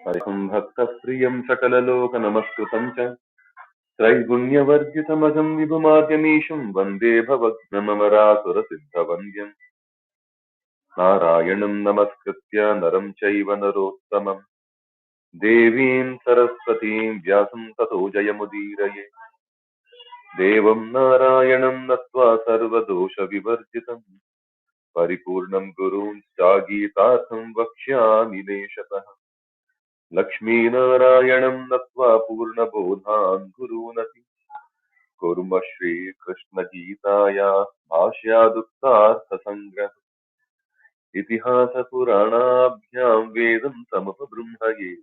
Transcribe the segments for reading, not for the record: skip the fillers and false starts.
Ariham Bhakta Priyam Sakalaloka Namaskritam Cha Traigunyavarjitamajam Vibhumadhyamisham Vande Bhavagnamamara Siddhavandyam Narayanam Namaskritya Naram Chaiva Narottamam Devim Saraswatim Vyasam Tato Jayamudiraye Devam Narayanam Natva Sarvadosha Vivarjitam Paripurnam Gurun Sagitartham Vakshyami Deshatah Lakshmi Narayanam Natva Purna Bodhan Gurunati Kurma Shri Krishna Gitaya Bhashya Duktartha Sangra Itihasa Puranabhyam Vedam Samapa Brahmaye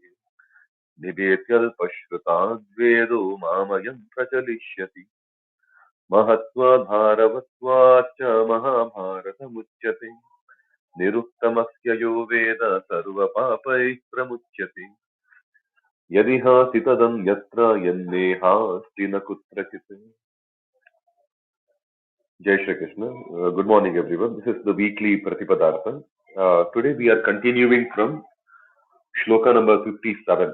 Nidetyal Pashrutan Vedo Mamayam Prachalishyati Mahatva Bharavatvacha Mahabharata Muchyate Niruttamasya Yo Veda Sarva Papai Pramuchyate Yadiha Sitadam Yatra Yanneha Stina Kutrachite. Jai Shri Krishna. Good morning, everyone. This is the weekly Pratipadartha. Today we are continuing from Shloka number 57.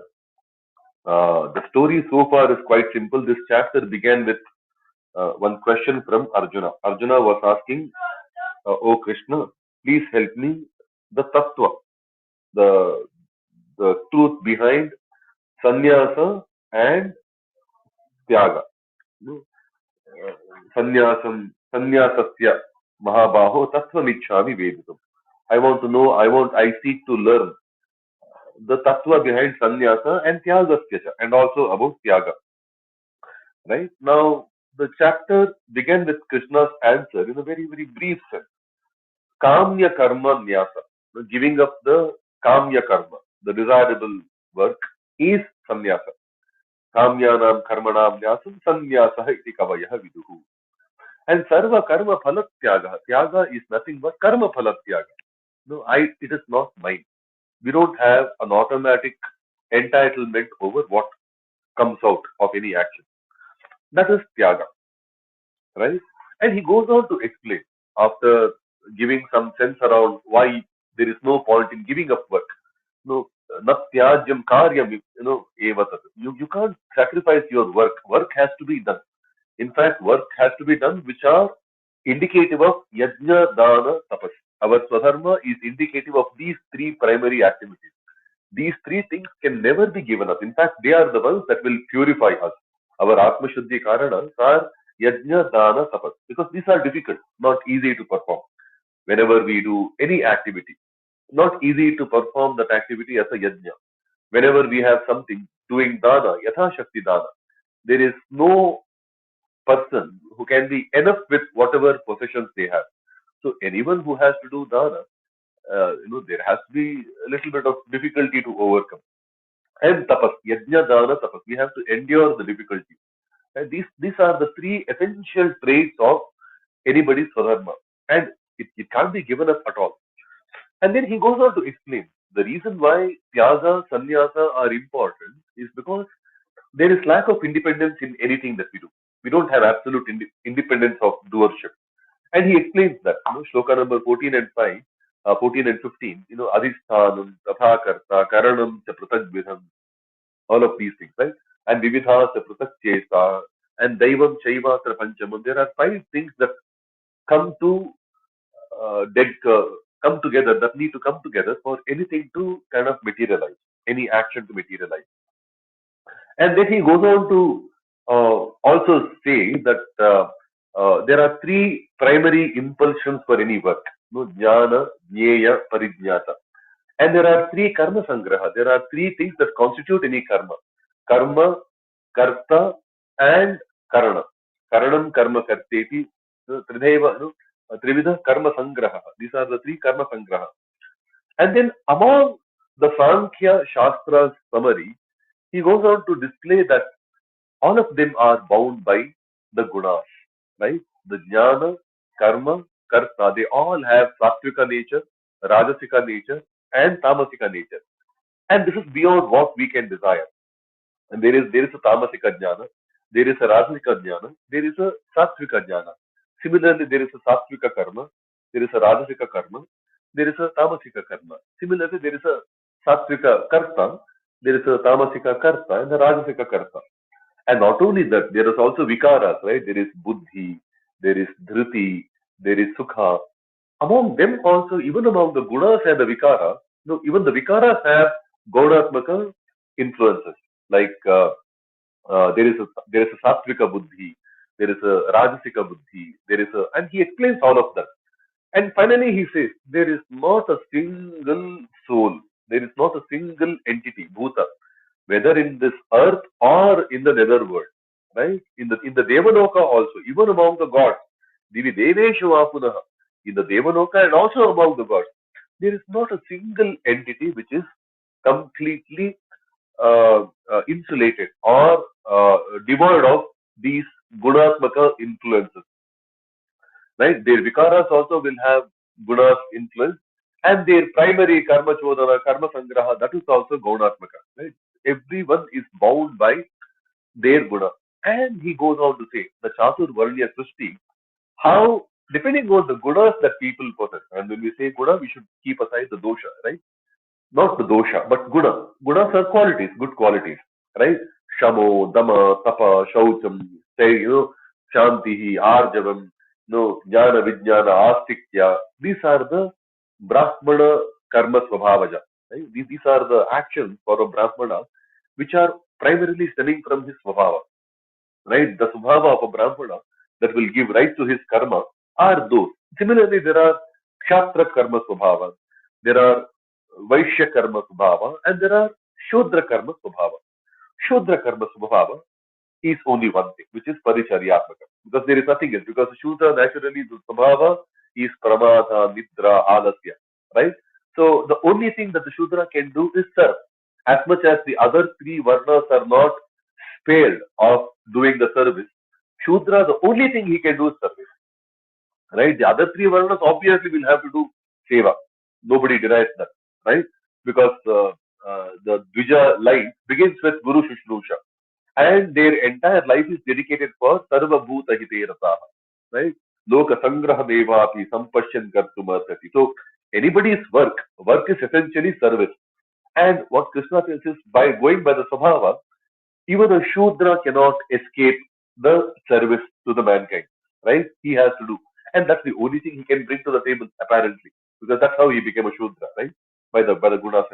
The story so far is quite simple. This chapter began with one question from Arjuna. Arjuna was asking, "O Krishna, please help me the tattva, the truth behind sannyasa and tyaga. No? Sannyasasya mahabaho tattvamichhami veditum. I want to know, I seek to learn the tattva behind sannyasa and tyagasya cha, and also about tyaga. Right? Now, the chapter began with Krishna's answer in a very, very brief sense. Kamya karma nyasa. Giving up the kamya karma, the desirable work, is sannyasa. Kamyanam karmanam nyasam sannyasa iti kavayah viduhu. And sarva karma phalat tyaga. Tyaga is nothing but karma phalat tyaga. No, it is not mine. We don't have an automatic entitlement over what comes out of any action. That is tyaga, right? And he goes on to explain after giving some sense around why there is no point in giving up work. No, not tyajyam karyam, evatat. You can't sacrifice your work. Work has to be done. In fact, work has to be done which are indicative of yajna, dana, tapas. Our swadharma is indicative of these three primary activities. These three things can never be given up. In fact, they are the ones that will purify us. Our Atma Shuddhi Karanas are Yajna, Dana, Tapas. Because these are difficult, not easy to perform. Whenever we do any activity, not easy to perform that activity as a Yajna. Whenever we have something doing Dana, Yatha Shakti Dana, there is no person who can be enough with whatever possessions they have. So anyone who has to do Dana, there has to be a little bit of difficulty to overcome. And tapas, yajna, dana, tapas. We have to endure the difficulty. And these are the three essential traits of anybody's swadharma. And it can't be given up at all. And then he goes on to explain the reason why tyaga, sannyasa are important is because there is lack of independence in anything that we do. We don't have absolute independence of doership. And he explains that, shloka number 14 and 5, 14 and 15, adhisthanam, tathakarta, karanam, cha pratagvidham, all of these things, right? And vividha, cha pratagchesa, and daivam, shaiva, tra panchamam. There are five things that come to come together, that need to come together for anything to kind of materialize, any action to materialize. And then he goes on to also say that there are three primary impulsions for any work: jnana, jnaya, parijnata. And there are three karma sangraha. There are three things that constitute any karma: karma, karta, and karana. Karanam karma karteti, trideva, trividha karma sangraha. These are the three karma sangraha. And then among the Sankhya Shastra's summary, he goes on to display that all of them are bound by the gunas, right? The jnana, karma, karta, they all have sattvika nature, rajasika nature, and tamasika nature. And this is beyond what we can desire. And there is a tamasika jnana, there is a rajasika jnana, there is a sattvika jnana. Similarly, there is a sattvika karma, there is a rajasika karma, there is a tamasika karma. Similarly, there is a Satvika Karta, there is a Tamasika Karta and a Rajasika Karta. And not only that, there is also Vikaras, right? There is Buddhi, there is Dhriti, there is Sukha. Among them also, even among the Gunas and the Vikaras, even the Vikaras have Gaunatmaka influences. Like there is a Satvika Buddhi, there is a Rajasika Buddhi, and he explains all of that. And finally, he says, there is not a single soul, there is not a single entity, Bhuta, whether in this earth or in the netherworld, right? In the Devaloka also, even among the gods, Divi Deveshu Apunaha, in the Devaloka and also among the gods, there is not a single entity which is completely insulated or devoid of these Gunatmaka influences, right? Their Vikaras also will have Gunas influence, and their primary Karma Chodana, Karma Sangraha, that is also Gaunatmaka, right? Everyone is bound by their guna. And he goes on to say, the Chatur Varnya Srishti, how, depending on the gunas that people possess, and when we say guna, we should keep aside the dosha, right? Not the dosha, but guna. Gunas are qualities, good qualities, right? Shamo, Dama, Tapa, Shaucham, say, Shantihi, Arjavam, Jnana, Vijnana, Astikya. These are the Brahmana Karma Swabhavaja. Right? These are the actions for a Brahmana which are primarily stemming from his Swabhava. Right? The Swabhava of a Brahmana that will give rise to his karma are those. Similarly, there are Kshatra Karma Swabhava, there are Vaishya Karma Swabhava, and there are Shodra Karma Swabhava. Shodra Karma Swabhava is only one thing, which is Paricharyatmaka. Because there is nothing else. Because Shudra naturally, the Swabhava is Pramada, Nidra, Alasya. Right? So the only thing that the Shudra can do is serve. As much as the other three Varnas are not spared of doing the service, Shudra, the only thing he can do is service. Right? The other three Varnas obviously will have to do Seva. Nobody denies that. Right? Because the Dvija line begins with Guru Shushruksha, and their entire life is dedicated for Sarva Bhuta Hite Rasaha, right? Loka Sangraha Devapi Sampashyan Kartumarthati. So anybody's work is essentially service. And what Krishna says is, by going by the Swabhava, even a Shudra cannot escape the service to the mankind, right? He has to do. And that's the only thing he can bring to the table, apparently, because that's how he became a Shudra, right? By the Gunas.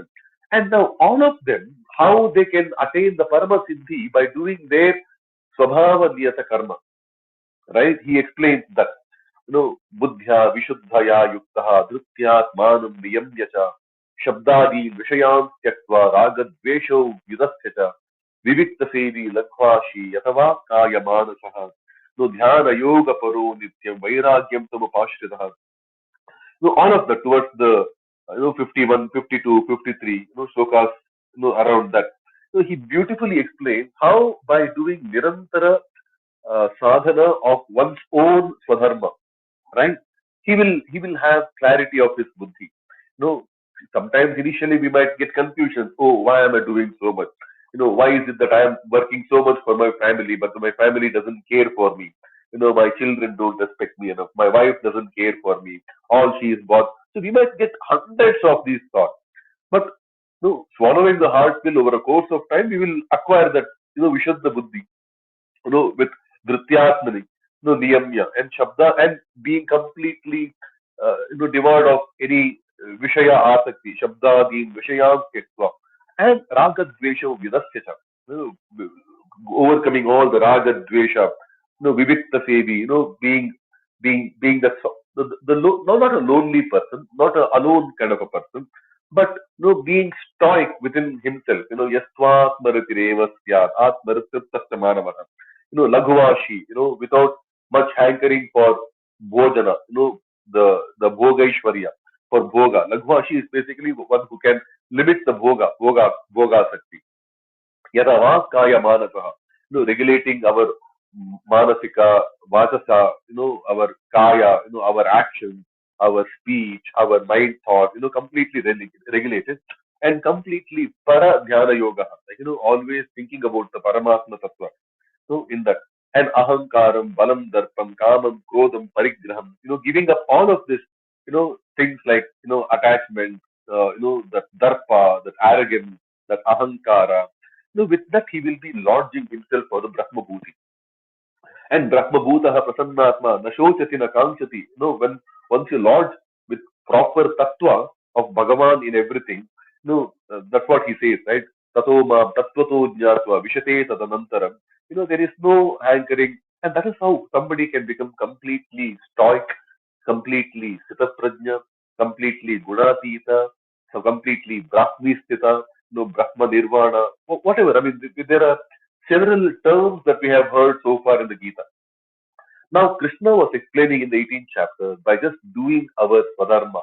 And now all of them, how they can attain the Parama Siddhi by doing their Swabhava Niyata Karma, right? He explains that, Buddhya Vishuddhaya Yuktaha Dhrutyat Manam Niyamyacha Shabdadi Vishayam Tyaktva Ragadvesho Yudasthya Vivikta Sevi Lakhvashi Yatava Kaya Manasaha No Dhyana Yoga Paro Nityam Vairagyam Tamapashritaha. All of that towards the 51, 52, 53, slokas, around that. So he beautifully explains how by doing nirantara sadhana of one's own swadharma, right? He will have clarity of his buddhi. Sometimes initially we might get confusion. Oh, why am I doing so much? Why is it that I am working so much for my family, but my family doesn't care for me? My children don't respect me enough. My wife doesn't care for me. All she is bought. So we might get hundreds of these thoughts. But swallowing the hard pill over a course of time, we will acquire that, Vishuddha Buddhi, with Dhrityatmani, Niyamya and Shabda, and being completely, devoid of any Vishaya Asakti, Shabdadin, Vishayam Kettva, and Raga Dvesha Vidasya, overcoming all the Raga Dvesha, Vivikta Sevi, being not a lonely person, not a alone kind of a person, but being stoic within himself, Yastva Smaritireva Syat, Atmaritriptastamanavana, Laghuvashi, without much hankering for Bhojana, the Bhogaishwarya, for Bhoga. Laghuvashi is basically one who can limit the Bhoga Sakti. Yatava Kaya Manasaha, regulating our Manasika, Vachasa, our Kaya, our actions, our speech, our mind thought, completely regulated and completely para dhyana yoga, always thinking about the Paramatma Tattva. So in that, and ahankaram, balam, darpam, kamam, krodam, parigraham, giving up all of this, things like, attachment, that darpa, that arrogance, that ahankara. With that he will be lodging himself for the Brahma Bhuti. And Brahma Bhutaha Prasannatma Nashochati na Kanchati. When once you lodge with proper tattva of Bhagavan in everything, that's what he says, right? Tato ma tattvato jnatva vishate tadanantaram. There is no hankering, and that is how somebody can become completely stoic, completely sitaprajna, completely gunatita, so completely brahmistita, Brahma nirvana, whatever. I mean, there are several terms that we have heard so far in the Gita. Now, Krishna was explaining in the 18th chapter by just doing our swadharma,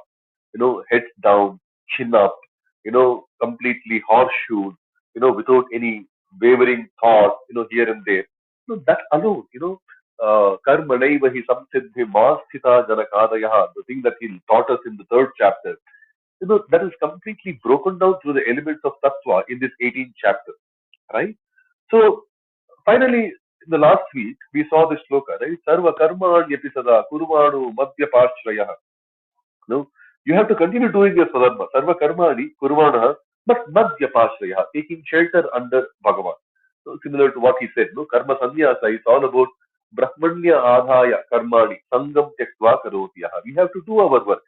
heads down, chin up, completely horseshoed, without any wavering thought, here and there. That alone, karmanaiva hi samsiddhi masthita janakadayaha, the thing that he taught us in the 3rd chapter, that is completely broken down through the elements of tattva in this 18th chapter, right? So, finally, in the last week, we saw this shloka, right? Sarva karmanyati sada kurvanu madhyapashrayah. No, you have to continue doing your sadharma. Sarva karmani kurvanaha, but madhyapashrayah, taking shelter under Bhagavan. So, similar to what he said, karma sannyasa is all about brahmanya adhaya karmani sangam tyaktva karotiyaha. We have to do our work.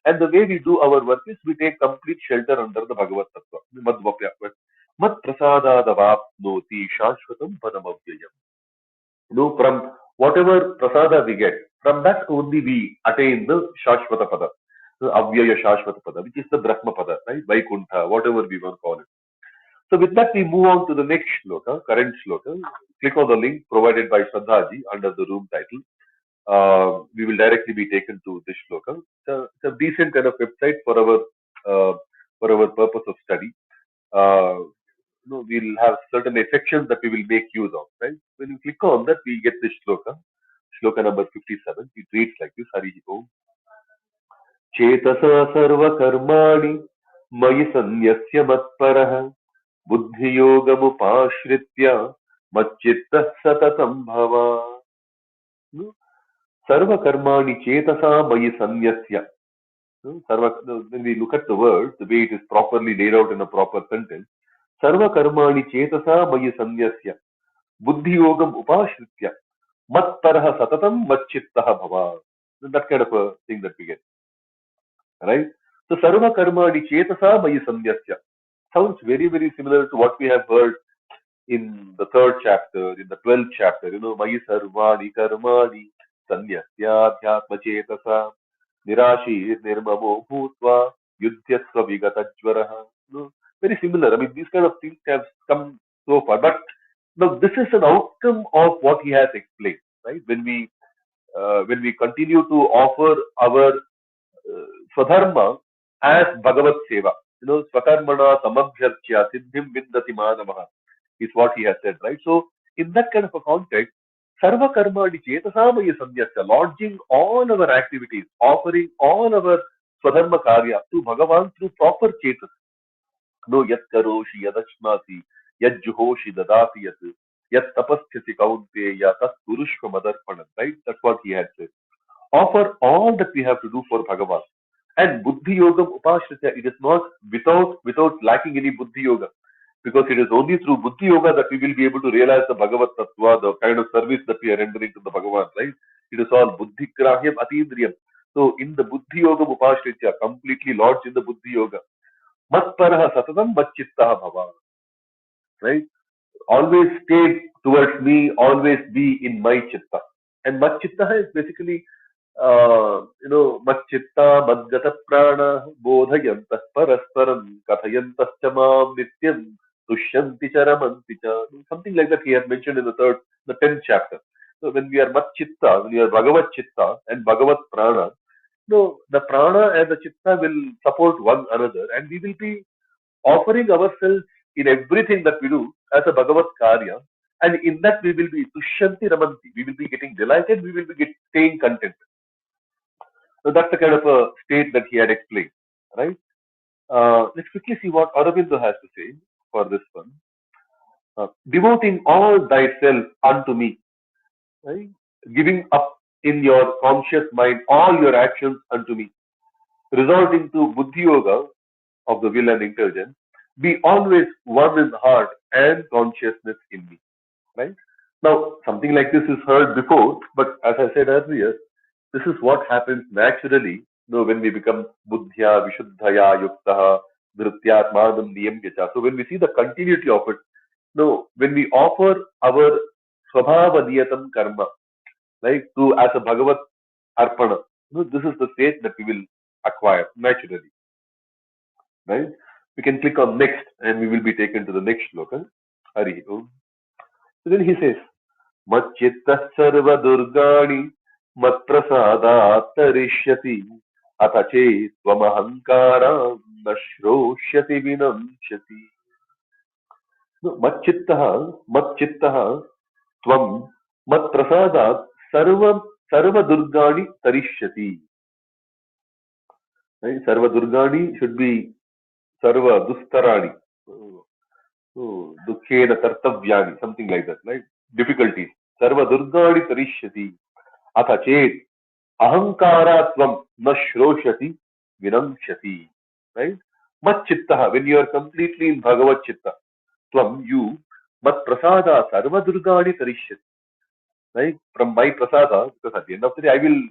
And the way we do our work is we take complete shelter under the Bhagavad Tattva. Madhvapya. Mat prasadadavapnoti shashvatam padamavyayam. From whatever prasada we get, from that only we attain the Shashvata Pada, the Avyaya Shashvata Pada, which is the Brahma Pada, right? Vaikuntha, whatever we want to call it. So with that, we move on to the next shloka, current shloka. Click on the link provided by Shraddhaji under the room title. We will directly be taken to this shloka. It's a decent kind of website for our purpose of study. We'll have certain sections that we will make use of, right? When you click on that, we get this shloka number 57. It reads like this: Hari Om. Chetasa sarva karmani mayi sanyasya matparah buddhi yogamupashritya macchitta satatam bhava. Sarva karmani chetasa mayi sanyasya. When we look at the word, the way it is properly laid out in a proper sentence, Sarva karmani chetasa mayi sanyasya buddhi yogam upashritya mattaraha satatam macchittaha bhava. That kind of a thing that we get. Right? So sarva karmani chetasa mayi sanyasya sounds very, very similar to what we have heard in the 3rd chapter, in the 12th chapter, mayi sarvani karmani sanyasya adhyatma chetasa nirashi nirmamo bhutva yudhyasva vigatajvaraha. Very similar. I mean, these kind of things have come so far. But now this is an outcome of what he has explained, right? When we continue to offer our swadharma as Bhagavad Seva, swakarmana samabhyarchya siddhim vindati manavaha is what he has said, right? So in that kind of a context, sarva karmani chetasamayi sanyasya, lodging all our activities, offering all our swadharma karya to Bhagavan through proper chetas. No yat karoshi yadashmasi yat juhoshi dadati yat tapasthasi kaunteya tat purushva madarpanam, right? That's what he had said. Offer all that we have to do for Bhagavan. And buddhi yogam upashritya, it is not without lacking any buddhi yoga. Because it is only through buddhi yoga that we will be able to realize the Bhagavad Tattva, the kind of service that we are rendering to the Bhagavan, right? It is all buddhi grahyam atindriyam. So in the buddhi yoga upashritya, completely lodged in the buddhi yoga, matparaha satatam macchittaha bhava, right? Always stay towards me, always be in my chitta. And macchitta is basically macchitta madgata prana bodhayantah parasparam kathayantah chamam nityam tushyanti charamanti cha. Something like that he has mentioned in the 10th chapter. So when we are macchitta, when we are Bhagavad Chitta and Bhagavad Prana, the prana and the chitta will support one another, and we will be offering ourselves in everything that we do as a Bhagavad Karya, and in that we will be tushyanti ramanti. We will be getting delighted, we will be staying content. So that's the kind of a state that he had explained, right? Let's quickly see what Aurobindo has to say for this one. Devoting all thyself unto me, right? Giving up in your conscious mind all your actions unto me, resorting to buddhi yoga of the will and intelligence, be always one in heart and consciousness in me. Right? Now, something like this is heard before, but as I said earlier, this is what happens naturally, when we become buddhya, vishuddhaya, yuktaha, dhrityatmanam niyamyacha. So when we see the continuity of it, when we offer our swabhava niyatam karma, like to as a Bhagavat arpana, this is the state that we will acquire naturally, right? We can click on next and we will be taken to the next shloka. Hari Om. So then he says, Macchitta sarva durgani matprasadat tarishyati atache tvamahankara nashroshyati vinamshati. No, Macchittaha tvam matprasadat sarva durgani tarishyati. Right? Sarva durgani should be sarva dustarani. Dukhena tartavyani, something like that, right? Difficulties. Sarva durgani tarishyati. Atha chet ahankaratvam na shroshati vinamshati. Right? Macchittaha, when you are completely in Bhagavad Chitta, tvam, you, mat prasada sarva durgani tarishyati. Right? From my prasada, because at the end of the day, I will,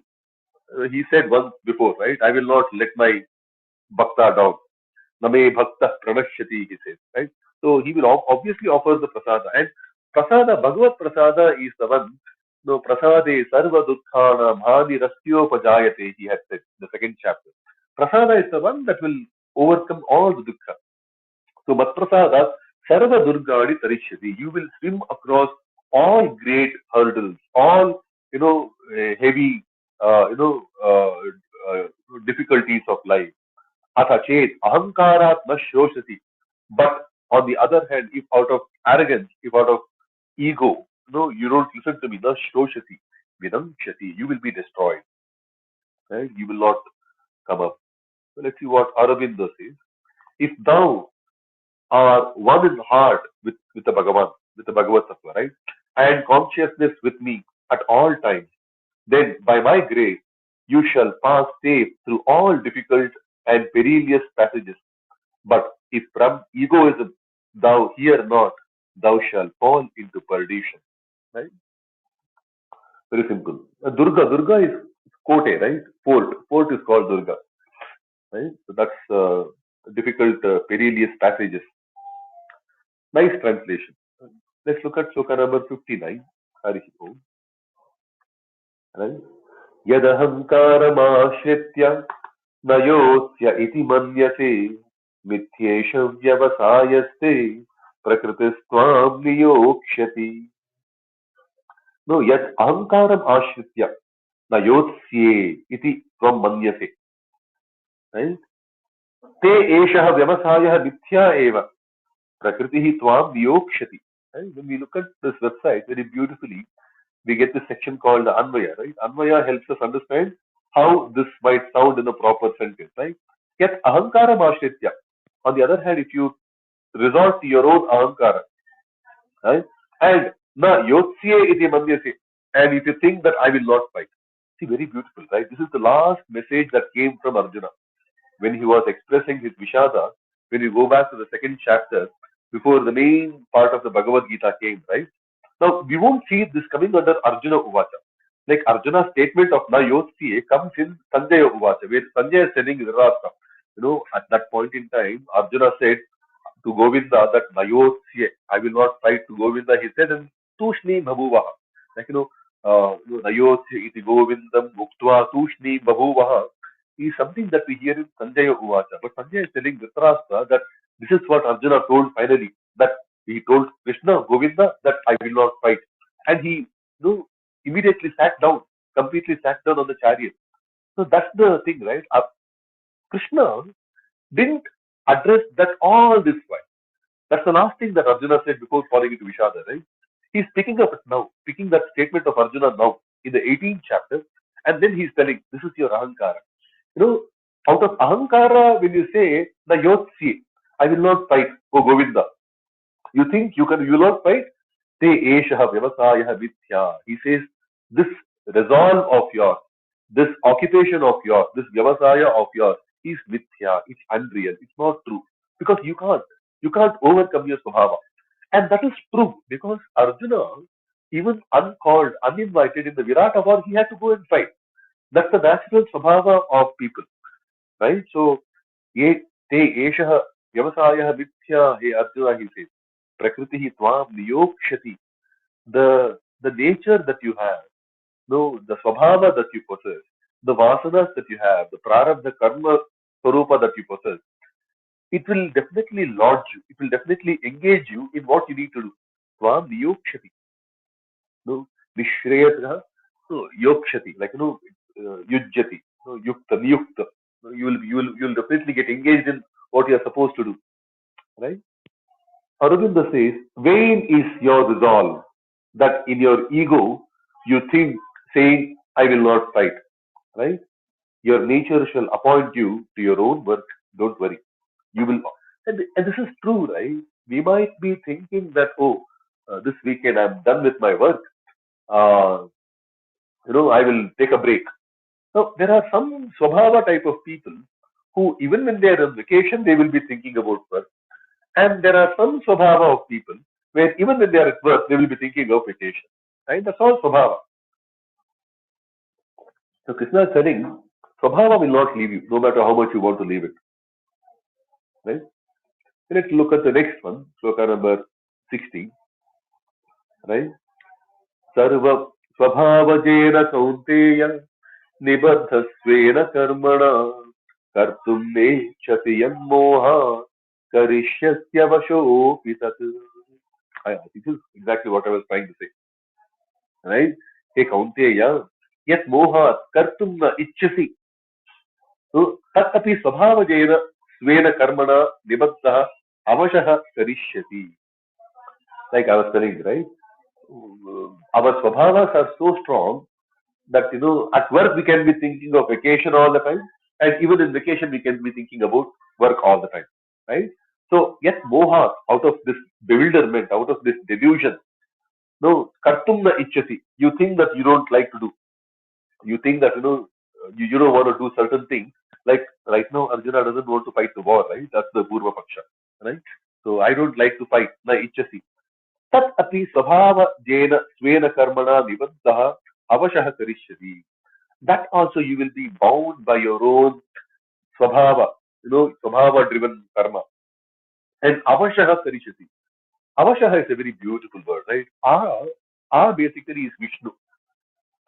he said once before, right? I will not let my bhakta down. Name bhakta pranashyati, he says, right? So he will obviously offer the prasada. And prasada, Bhagavad prasada is the one, prasade sarva dukkhana bhani rastyopajayate, he has said, the second chapter. Prasada is the one that will overcome all the dukkha. So mat prasada sarva durgani tarishyati. You will swim across all great hurdles, all, heavy, difficulties of life. Atha chet ahankarat na shroshati. But on the other hand, if out of arrogance, if out of ego, you don't listen to me, na shroshati, vinamshati, you will be destroyed. Right? You will not come up. So let's see what Aurobindo says. If thou are one in heart with the Bhagavan, with the Bhagavad Tattva, right? And consciousness with me at all times, then by my grace you shall pass safe through all difficult and perilous passages. But if from egoism thou hear not, thou shalt fall into perdition. Right? Very simple. Durga is kote, right? Fort is called Durga. Right? So that's difficult, perilous passages. Nice translation. Let's look at sloka number 59. Hari Om. Right? Yadahankaramashritya nayosya iti manyase मिथ्येषु व्यवसायस्ते प्रकृतिस्त्वां नियोक्ष्यति. No, yet ahankaram ashritya na yotsye iti tvam manyase. Right? Te eshaha vyavasayah mithya eva prakritihi tvam niyokshati. Right? When we look at this website very beautifully, we get this section called the Anvaya. Right? Anvaya helps us understand how this might sound in a proper sentence. Right? Yet ahankaram ashritya. On the other hand, if you resort to your own ahankara, right? And na yotsye iti manyase, and if you think that I will not fight. See, very beautiful, right? This is the last message that came from Arjuna when he was expressing his Vishada. When you go back to the second chapter, before the main part of the Bhagavad-Gita came, right? Now, we won't see this coming under Arjuna Uvacha. Like Arjuna's statement of na yotsye comes in Sanjaya Uvacha, where Sanjaya is telling Dhritarashtra. At that point in time, Arjuna said to Govinda that Nayotsye, I will not fight to Govinda. He said, and Tushni Bhabuvaha. Like, Nayotsye iti Govindam Muktva Tushni Bhabuvaha is something that we hear in Sanjaya Uvacha. But Sanjaya is telling Dhritarashtra that this is what Arjuna told finally, that he told Krishna, Govinda, that I will not fight. And he immediately sat down, completely sat down on the chariot. So that's the thing, right? Krishna didn't address that all this while. That's the last thing that Arjuna said before falling into Vishada, right? He's picking up it now, picking that statement of Arjuna now in the 18th chapter, and then he's telling, this is your ahankara. Out of ahankara, when you say, the yotsye, I will not fight, O Govinda. You think you will not fight? Te eshaha vyavasayah mithya. He says, this resolve of yours, this occupation of yours, this vyavasaya of yours is mithya, it's unreal, it's not true. Because you can't overcome your Swabhava. And that is true because Arjuna, even uncalled, uninvited in the Virata war, he had to go and fight. That's the natural Swabhava of people, right? So, ye te eshaha vyavasayah mithya, he Arjuna, he says, prakriti tvam niyokshati. The nature that you have, no, the Swabhava that you possess, the vasanas that you have, the prarabdha karma swarupa that you possess, it will definitely lodge you. It will definitely engage you in what you need to do. Tvam niyokshati. No, nishreyasah, no, yokshati, like, yujjati, no, yukta, niyukta. No, you'll definitely get engaged in what you are supposed to do, right? Aurobindo says, vain is your resolve that in your ego you think saying, I will not fight, right? Your nature shall appoint you to your own work. Don't worry. You will. And this is true, right? We might be thinking that, oh, this weekend I'm done with my work. Uh, I will take a break. Now, there are some Swabhava type of people who, even when they are on vacation, they will be thinking about work. And there are some Swabhava of people where, even when they are at work, they will be thinking of vacation. Right? That's all Swabhava. So, Krishna is telling, Swabhava will not leave you, no matter how much you want to leave it. Right? Let's look at the next one, sloka number 16. Right? Sarva Swabhavajena Kaunteya निबद्धस्वेन कर्मणा कर्तुं नेच्छति यन्मोहा करिष्यस्य वशोऽपि तत्. This is exactly what I was trying to say. Right? Hey Kaunteya, yat mohat kartum na ichchasi. So, tat api swabhavajena svena karmana nibaddha avashah karishyati. Like I was telling, right? Our swabhavas are so strong that at work we can be thinking of vacation all the time, and even in vacation we can be thinking about work all the time, right? So yet moha, out of this bewilderment, out of this delusion, no kartum na ichchati, you think that you don't like to do, you think that you don't want to do certain things. Like right now Arjuna doesn't want to fight the war, right? That's the Purva Paksha, right? So I don't like to fight, na ichchasi. Tat api swabhava jena svena karmana nibaddha avashah karishyati. That also you will be bound by your own swabhava, swabhava driven karma. And avashaha karishati. Avashaha is a very beautiful word, right? Basically is Vishnu.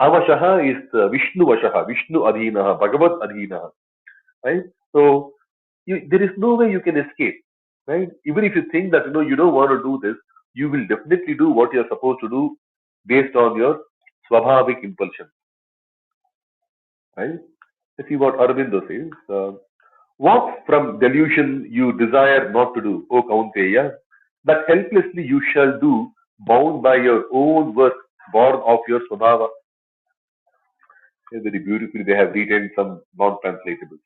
Avashaha is Vishnu Vashaha, Vishnu Adhinaha, Bhagavad Adhinaha, right? So there is no way you can escape, right? Even if you think that you don't want to do this, you will definitely do what you are supposed to do based on your swabhavik impulsion, right? Let's see what Aurobindo says. What from delusion you desire not to do, O Kaunteya, that helplessly you shall do, bound by your own work, born of your Swabhava. Very beautifully, they have written some non-translatable.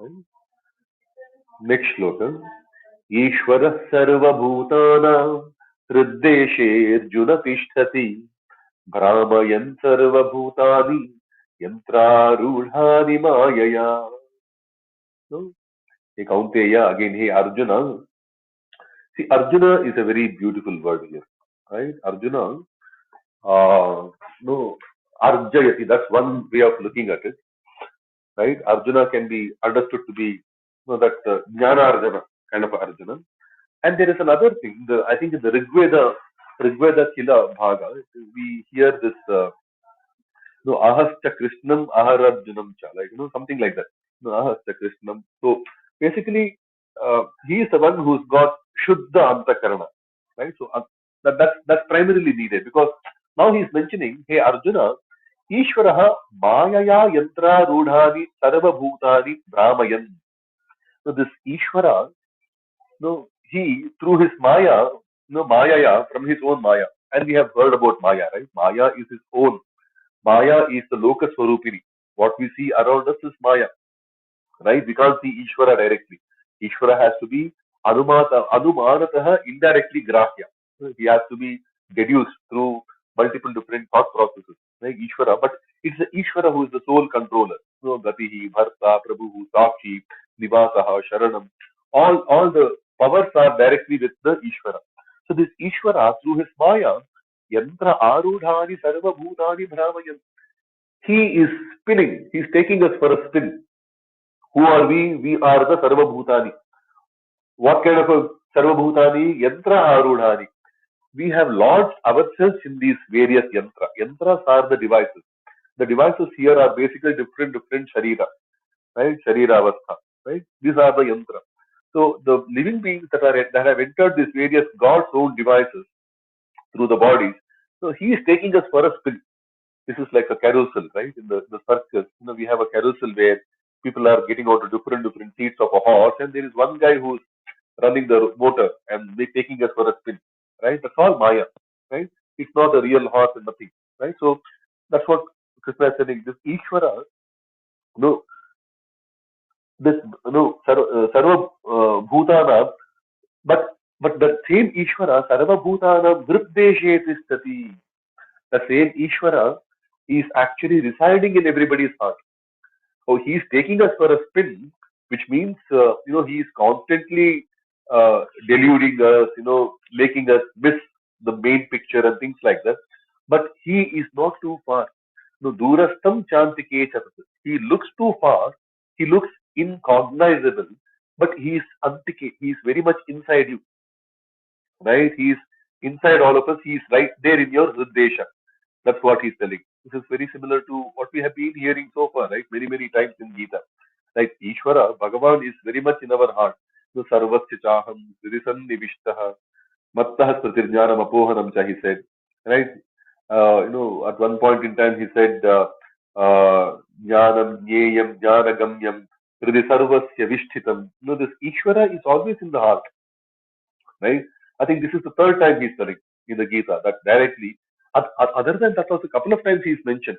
Right? Next shloka. Ishvara sarva bhutana hriddeshe arjuna tishtati bhramayan sarva bhutani yantra rudhani mayaya. So, hey Kaunteya, again, hey Arjuna. See, Arjuna is a very beautiful word here, right? Arjuna, no, Arjayati, that's one way of looking at it, right? Arjuna can be understood to be, that Jnana Arjuna, kind of Arjuna. And there is another thing, I think in the Rigveda Kila Bhaga, we hear this, Ahascha Krishnam Ahararjunam Cha, like, something like that. No, Ahascha Krishnam. So basically, he is the one who's got Shuddha Antakarana, right? So that's primarily needed because now he is mentioning, hey Arjuna, Ishvaraha Mayaya Yantra Rudhani Sarva Bhutani Brahmayan. So this Ishvara, he through his Maya, Mayaya from his own Maya, and we have heard about Maya, right? Maya is his own. Maya is the locus swarupini. What we see around us is Maya, right? We can't see Ishvara directly. Ishvara has to be anumanataha indirectly grahya. He has to be deduced through multiple different thought processes. like Ishvara, but it's the Ishvara who is the sole controller. Gatihi, Bharta, Prabhu, Sakshi, Nivasaha, Sharanam. All the powers are directly with the Ishvara. So this Ishvara, through his Maya, Yantra Arudhani Sarva Bhutani Brahmayan. He is spinning. He's taking us for a spin. Who are we? We are the Sarva Bhutani. What kind of a Sarva Bhutani? Yantra Arudhani. We have lodged ourselves in these various yantra. Yantras are the devices. The devices here are basically different sharira, right? Sharira avastha, right? These are the yantra. So the living beings that have entered these various God's own devices through the bodies. So he is taking us for a spin. This is like a carousel, right? In the circus, we have a carousel where people are getting onto different seats of a horse, and there is one guy who's running the motor and they taking us for a spin, right? That's all Maya, right? It's not a real horse and nothing, right? So that's what Krishna is saying. This Ishvara, no, this Sarva Bhutana, but the same Ishvara, Sarva Bhutana Vriddeshe Tishtati. The same Ishvara is actually residing in everybody's heart. So he's taking us for a spin, which means he is constantly deluding us, making us miss the main picture and things like that. But he is not too far. No, durastam chantike chatat. He looks too far. He looks incognizable, but he is antike. He is very much inside you, right? He is inside all of us. He is right there in your hriddesha. That's what he's telling. This is very similar to what we have been hearing so far, right? Many times in Gita. Like Ishvara, Bhagavan is very much in our heart. So Sarvasya Chaham, Risan Nivishtaha, Mattah Pratirjnanam Apohanam Cha, he said. Right? At one point in time he said, Jnanam Jneyam Jnanagamyam Hridi Sarvasya Vishtitam. This Ishvara is always in the heart, right? I think this is the third time he's telling in the Gita that directly. Other than that, also a couple of times he's mentioned,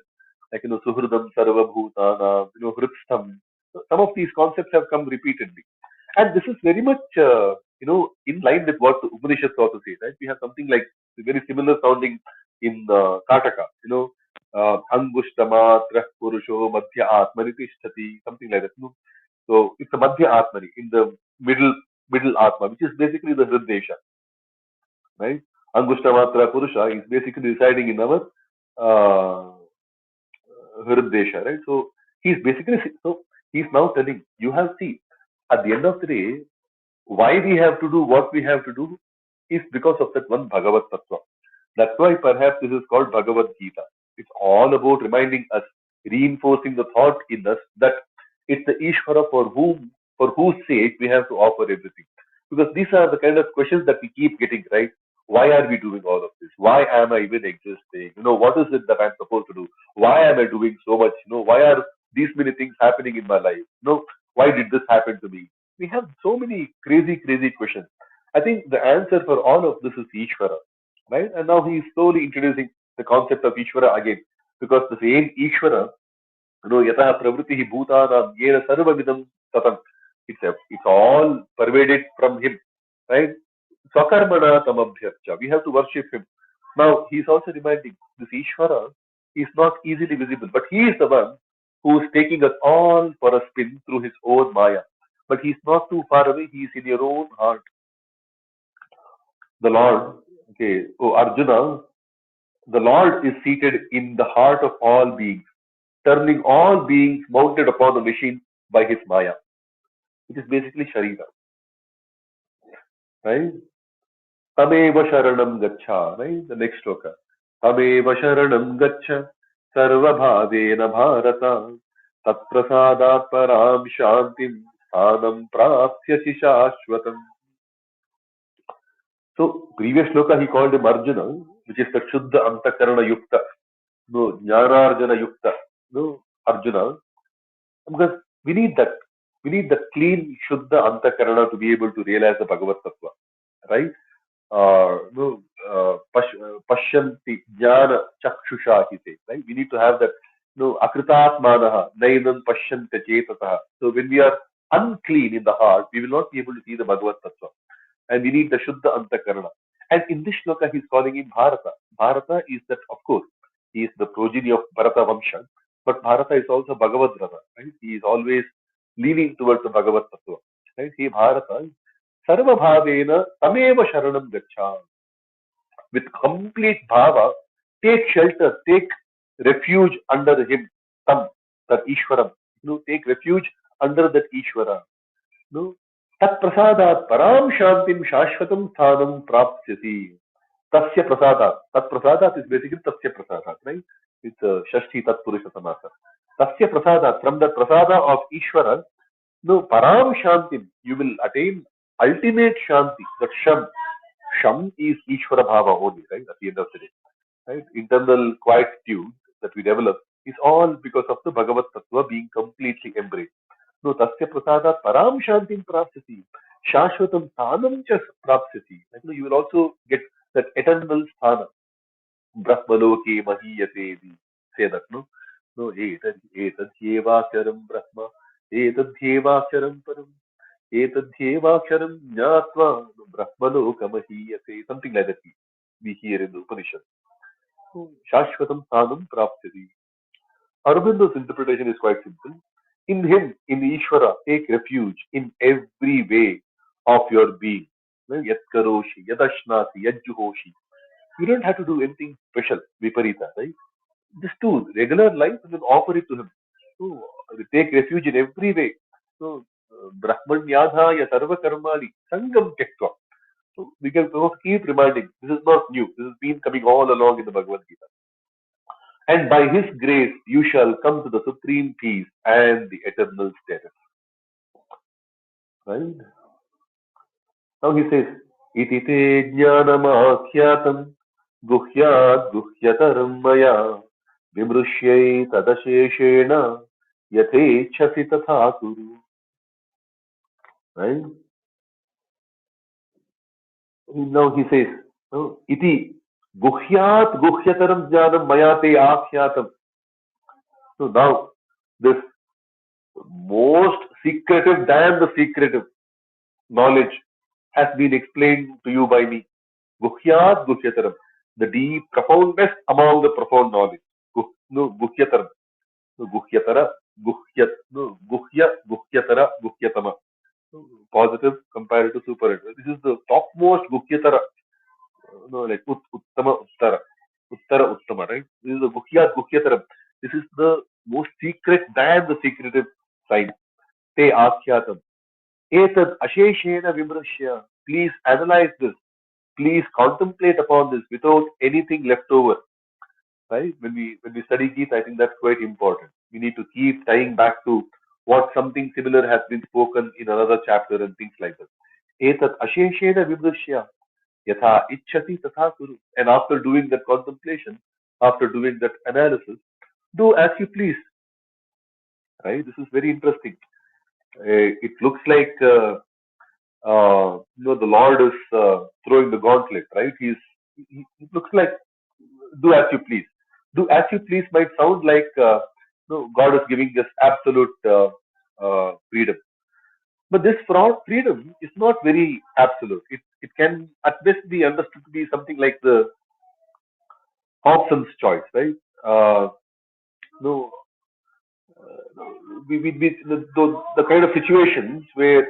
like Suhridam Sarva Bhutana, Hritstham. Some of these concepts have come repeatedly, and this is very much in line with what the Upanishads also say. Right? We have something like very similar sounding in Kataka. Angushtama Purusho Madhya Atmaniti Sthati, something like that. So it's a Madhya Atmani in the middle Atma, which is basically the Hriddesha, right? Angustamatra Purusha is basically residing in our uh, Hriddesha, right? So he's now telling you have seen at the end of the day why we have to do what we have to do is because of that one Bhagavad Tattva. That's why perhaps this is called Bhagavad-Gita. It's all about reminding us, reinforcing the thought in us that it's the Ishvara for whose sake we have to offer everything. Because these are the kind of questions that we keep getting, right? Why are we doing all of this? Why am I even existing? What is it that I'm supposed to do? Why am I doing so much? Why are these many things happening in my life? Why did this happen to me? We have so many crazy questions. I think the answer for all of this is Ishvara, right? And now he is slowly introducing the concept of Ishvara again, because the same Ishvara, yataha pravritti bhutanam yena sarvavidam tatam. It's all pervaded from him, right? Swakarmana tamabhyarcha. We have to worship him. Now he is also reminding this Ishvara is not easily visible, but he is the one who is taking us all for a spin through his own Maya. But he is not too far away, he is in your own heart. The Lord, okay, oh Arjuna, the Lord is seated in the heart of all beings, turning all beings mounted upon the machine by his Maya. It is basically Sharira, right? Tameva Sharanam Gacha, right? The next sloka. Tameva Sharanam Gacha Sarvabhavena Bharata Tatprasadat Param Shantim Sthanam Prapsyasi Shashvatam. So, previous sloka he called him Arjuna, which is the Shuddha Antakarana Yukta, no, Jnanarjana Yukta, no, Arjuna, because we need that. We need the clean Shuddha Antakarana to be able to realize the Bhagavad Tattva, right? No, Pashyanti Jnana Chakshusha, he says, right? We need to have that, Akritatmanaha, Nainam Pashyanta Chetataha. So, when we are unclean in the heart, we will not be able to see the Bhagavad Tattva. And we need the Shuddha Antakarana. And in this shloka, he's calling him Bharata. Bharata is that, of course, He is the progeny of Bharata Vamsha. But Bharata is also Bhagavad Rata, right? He is always leaning towards the Bhagavad Tattva. Right? He Bharata, Sarva Bhavena Tameva Sharanam Gacha. With complete bhava, take shelter, take refuge under him, tam, that Ishwaram. Take refuge under that Ishwara. No, tat prasadat param shantim shashvatam sthanam prapsyasi. Tasya prasadat. Tat prasadat is basically tasya prasadat, right? It's a Shashti Tat Purusha Samasa. Tasya prasadat. From the prasada of Ishwara, no, param shantim. You will attain ultimate shanti. That sham. Sham is Ishwara Bhava only, right? At the end of the day. Right? Internal quietude that we develop is all because of the Bhagavad Tattva being completely embraced. No, tasya prasada param shantim prapsati, shashvatam sthanam cha prapsati. Like, you will also get that eternal sthana. Brahmaloke mahiyate. Say that, no? No, etadhyevaksharam brahma, etadhyevaksharam param, etadhyevaksharam jnatva, brahmaloka mahiyate. Something like that we hear in the Upanishad. Shashvatam Sanam Praptati. Aurobindo's interpretation is quite simple. In him, in Ishvara, take refuge in every way of your being. Yat karoshi, yadashnasi, yadjuhoshi. You don't have to do anything special, viparita, right? Just do regular life and then offer it to him. So, take refuge in every way. So, Brahmanyadhaya sarva karmani, sangam tyaktva. So, we can keep reminding, this is not new. This has been coming all along in the Bhagavad-Gita. And by his grace you shall come to the supreme peace and the eternal status. Right? Now he says, Iti te jnanamakhyatam guhyat guhyataram maya vimrushyai tadasheshena yathechasi tatha kuru. Right? Now he says, Iti guhyat guhyataram jnanam maya te akhyatam. So now this most secretive than the secretive knowledge has been explained to you by me. Guhyat Guhyataram, the deep, profoundest among the profound knowledge. No, Guhyataram. No, Guhyatara, Guhyat, no, Guhya, Guhyatara, Guhyatama. No, positive compared to superlative. This is the topmost Guhyatara. No, like Uttama, Uttara. Uttara, Uttama, right? This is the Guhyat, Guhyataram. This is the most secret than the secretive side. Te Akhyatam. Etad Asheshena Vimrashya. Please analyze this. Please contemplate upon this without anything left over. Right? When we study Gita, I think that's quite important. We need to keep tying back to what something similar has been spoken in another chapter and things like that. Etat Asheshena Vimrashya. Yatha Ichchati Tatha Kuru. And after doing that contemplation, after doing that analysis, do as you please. Right? This is very interesting. It looks like the Lord is throwing the gauntlet, right? It looks like do as you please. Do as you please might sound like God is giving us absolute freedom, but this freedom is not very absolute. It can at best be understood to be something like the Hobson's choice, right? No, the kind of situations where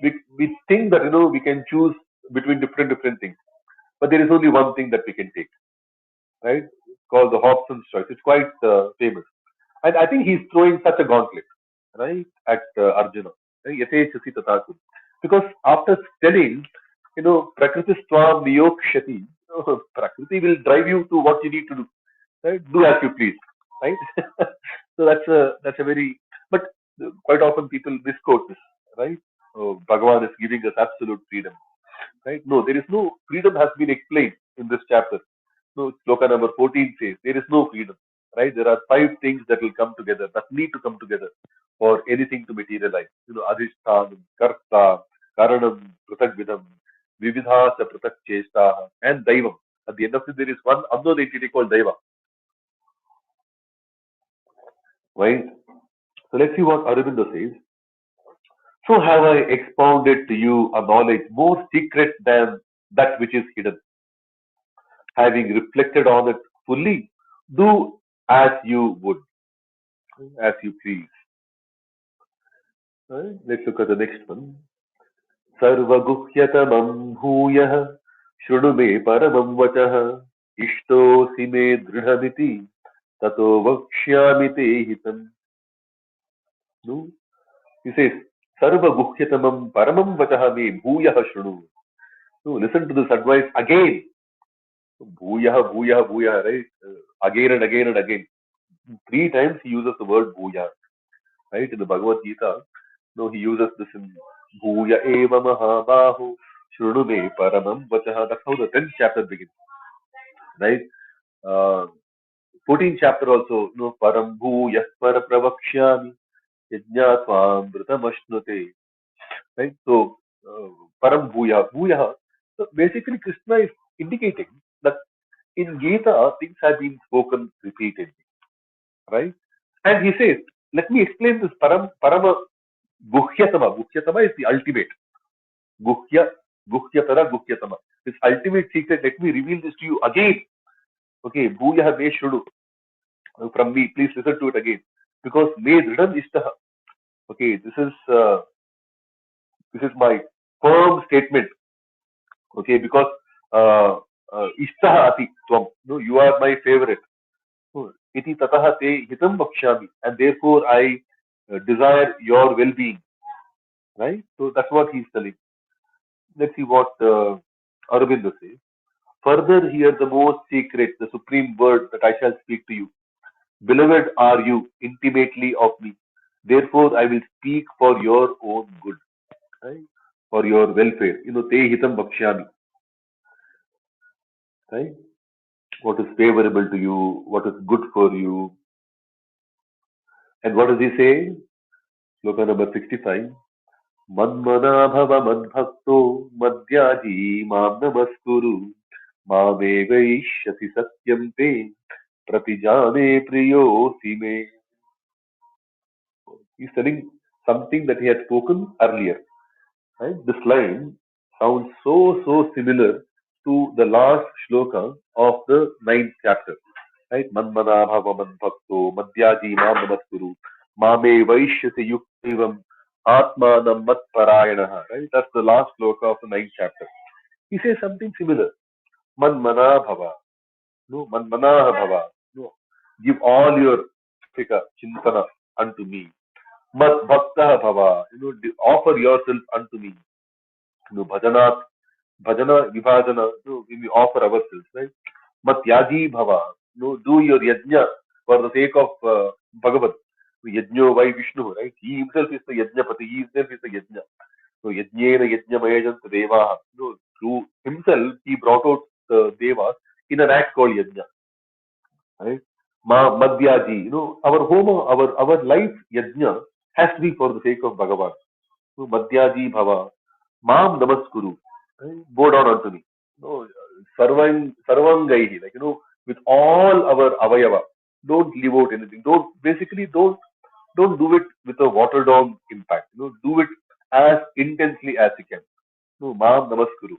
we think that we can choose between different things, but there is only one thing that we can take, right? It's called the Hobson's choice. It's quite famous, and I think he's throwing such a gauntlet, right, at Arjuna, right? Yatechasi tathaku. Because after telling, Prakriti Swam Niyokshati, Prakriti will drive you to what you need to do, right? Do as you please, right? So that's a very, but quite often people misquote this, right? Bhagavan is giving us absolute freedom, right? No, there is no freedom has been explained in this chapter. No, sloka number 14 says there is no freedom, right? There are five things that will come together, that need to come together for anything to materialize. Adhishtanam, Karta, Karanam, Pratagvidam, Vividhasa, Pratak Chesta, and Daivam. At the end of it, there is one unknown entity called Daiva, right? So let's see what Aurobindo says. So have I expounded to you a knowledge more secret than that which is hidden. Having reflected on it fully, Do as you would, as you please. Right? Let's look at the next one. सर्वगुह्यतमं भूयः शृणु मे परमं वचः इष्टोऽसि मे दृढमिति ततो वक्ष्यामि ते हितम्. No? He says, सर्वगुह्यतमं परमं वचः मे भूयः शृणु. No, listen to this advice again. Bhuyah, bhuyah, bhuyah, right? Again and again and again. 3 times he uses the word bhuyah, right? In the Bhagavad-Gita, no, he uses this in bhuya eva mahabahu shrudu me paramam vachaha. That's how the 10th chapter begins, right? Uh, 14th chapter also, no, param bhuyah para pravakshyami yajnatvam vritamashnute, right? So, param bhuyah, bhuyah. So basically, Krishna is indicating that in Gita, things have been spoken repeatedly, right? And he says, let me explain this parama guhyatama. Guhyatama is the ultimate. Guhya, guhyatara, guhyatama. This ultimate secret, let me reveal this to you again. Okay, bhuyaha me shudu. From me, please listen to it again. Because me dridam ishtaha. Okay, this is my firm statement. Okay, because ishtaha ati tvam. No, you are my favorite. Iti tataha te hitam vakshami. And therefore I desire your well-being. Right? So that's what he's telling. Let's see what Aurobindo says. Further, hear the most secret, the supreme word that I shall speak to you. Beloved are you intimately of me. Therefore, I will speak for your own good, right? For your welfare. Te hitam bhakshyami, right? What is favorable to you, what is good for you. And what does he say? Sloka number 65. मन्मना भव मद्भक्तो मद्याजी मां नमस्कुरु मामेवैष्यसि सत्यं ते प्रतिजाने प्रियोऽसि मे. He's telling something that he had spoken earlier. Right? This line sounds so similar to the last shloka of the 9th chapter. Right? Manmana bhava manbhakto madhyaji mam namaskuru mame vaishyasi yuktivam atmanam matparayanaha. Right? That's the last shloka of the 9th chapter. He says something similar. Manmana bhava. No, manmana bhava. No. Give all your chintana unto me. Mat bhakta bhava. Offer yourself unto me. Bhajanat, bhajana, vibhajana, when we offer ourselves, right? Matyaji bhava, do your yajna for the sake of Bhagavat. Yajno by Vishnu, right? He himself is the yajnapati, he himself is the yajna. So yajnena yajnamayajant deva. Through himself, he brought out the devas in an act called yajna, right? Madhyaji, our home, our life yajna has to be for the sake of Bhagavan. So Madhyaji bhava, mam namaskuru. Right? Bow down unto me. No, sarvangaihi, with all our avayava. Don't leave out anything. Don't do it with a watered down impact. Do it as intensely as you can. No, Maam Namaskuru.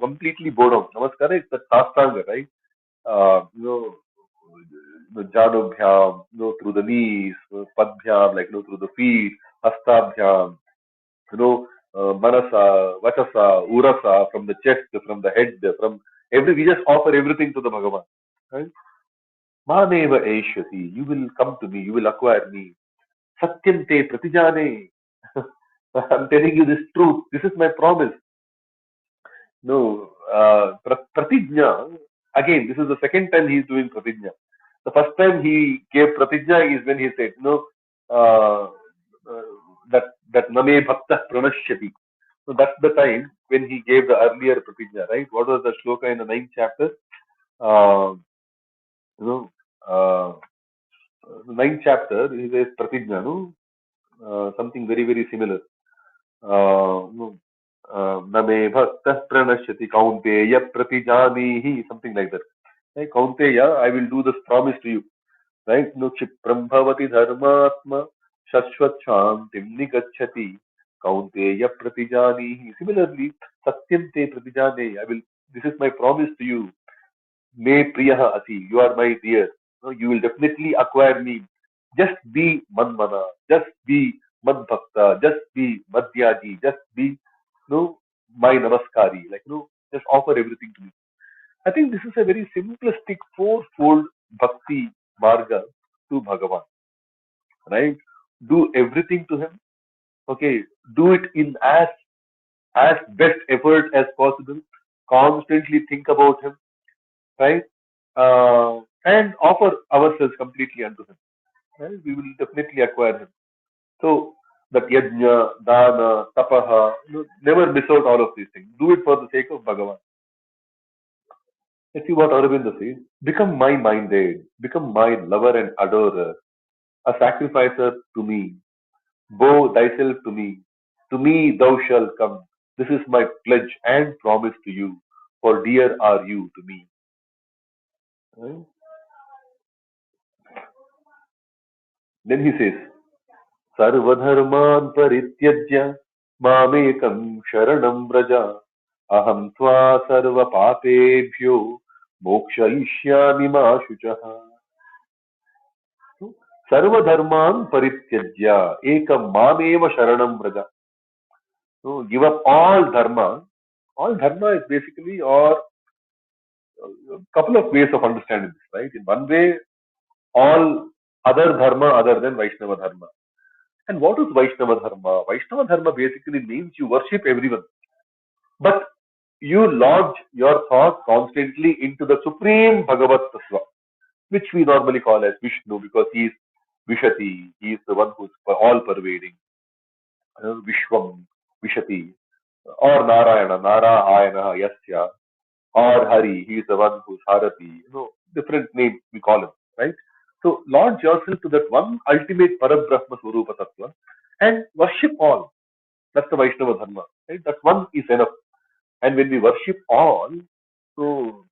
Completely bow down. Namaskara is the Sastanga, right? Uh, you know, the Janubhyam, through the knees, Padbhyam, through the feet, Hastabhyam, Manasa, Vachasa, Urasa, from the chest, from the head, from we just offer everything to the Bhagavan. Right? Maneva Eshwati, you will come to me, you will acquire me. Satyante Pratijane. I'm telling you this truth. This is my promise. No, Pratijna, again, this is the second time he's doing Pratijna. The first time he gave Pratijna is when he said, uh, that Name Bhakta Pranashyati. So that's the time when he gave the earlier Pratijna, right? What was the shloka in the 9th chapter? Uh, you know, uh, the 9th chapter, he says Pratijna, no? Something very similar. No, Name Bhakta Pranashyati Kaunteya Pratijanihi, something like that. Right? Kaunteya, I will do this promise to you. Right? No, Chipram Bhavati Dharmatma Shashwat Shantim Nigachati Kaunteya Pratijanihi. Similarly, Satyante Pratijane, this is my promise to you. Me Priyaha Ati, you are my dear. You will definitely acquire me. Just be Manmana, just be Madbhakta, just be Madhyaji, just be, my Namaskari. Just offer everything to me. I think this is a very simplistic fourfold bhakti marga to Bhagavan, right? Do everything to him. Okay, do it in as best effort as possible. Constantly think about him, right? And offer ourselves completely unto him. Right? We will definitely acquire him. So that yajna, dana, tapaha, never miss out all of these things. Do it for the sake of Bhagavan. Let's see what Aurobindo says. Become my minded, become my lover and adorer, a sacrificer to me. Bow thyself to me. To me thou shalt come. This is my pledge and promise to you, for dear are you to me. Right? Then he says, सर्वधर्मान् परित्यज्य मामेकं शरणं व्रज अहं त्वा सर्वपापेभ्यो मोक्षयिष्यामि मा शुचः. सर्वधर्मान् परित्यज्य एकं मामेव शरणं Vraj. So give up all dharma. All dharma is basically, or a couple of ways of understanding this, right? In one way, all other dharma other than Vaishnava dharma. And what is Vaishnava dharma? Vaishnava dharma basically means you worship everyone, but you lodge your thought constantly into the supreme Bhagavat Tattva, which we normally call as Vishnu because he is Vishati, he is the one who is all pervading, Vishwam, Vishati, or Narayana, Narayana, Yasya, or Hari, he is the one who's Harati, different names we call him, right? So launch yourself to that one ultimate Parabrahma Swarupa Tattva and worship all. That's the Vaishnava Dharma, right? That one is enough. And when we worship all, so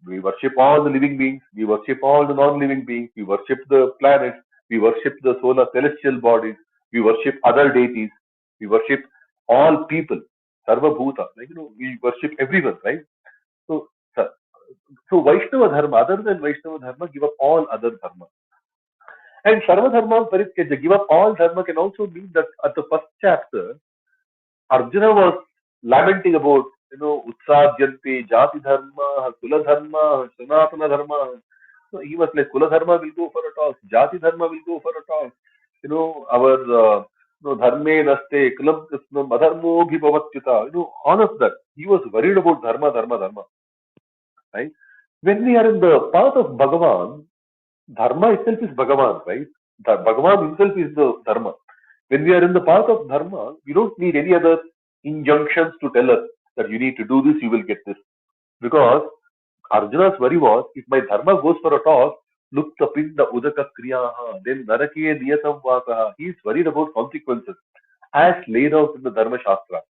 we worship all the living beings, we worship all the non-living beings, we worship the planets, we worship the solar celestial bodies, we worship other deities, we worship all people, Sarva Bhuta, we worship everyone, right? So, so Vaishnava Dharma, other than Vaishnava Dharma, give up all other dharma. And Sarva Dharma Parityaja, give up all dharma can also mean that at the first chapter, Arjuna was lamenting about, Utsadhyante, Jati Dharma, Kula Dharma, Sanatana Dharma. So he was like, Kula Dharma will go for a toss, Jati Dharma will go for a toss. Our Dharme Naste, Kulam Krishnam, Adharmo Bhavatyuta, all of that. He was worried about Dharma, right? When we are in the path of Bhagavan, Dharma itself is Bhagavan, right? Bhagavan himself is the Dharma. When we are in the path of Dharma, we don't need any other injunctions to tell us that you need to do this, you will get this. Because Arjuna's worry was, if my Dharma goes for a toss, Luktapinda Udaka Kriyaha, then Narake Niyatam Vakaha. He is worried about consequences as laid out in the Dharma Shastra.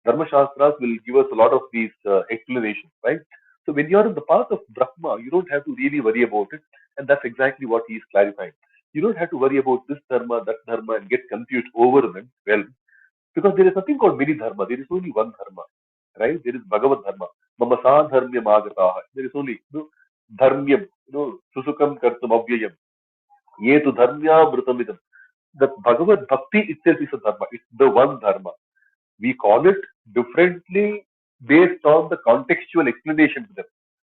Dharma Shastras will give us a lot of these explanations, right? So when you are in the path of Brahma, you don't have to really worry about it. And that's exactly what he is clarifying. You don't have to worry about this Dharma, that Dharma, and get confused over them. Well, because there is nothing called many Dharma. There is only one Dharma, right? There is Bhagavad Dharma. Mama Sadharmyam Agataha. There is only Dharmyam, Susukam Kartam Avyayam. Yetu Dharmya Mritamidam. The Bhagavad Bhakti itself is a Dharma. It's the one Dharma. We call it differently based on the contextual explanation to them.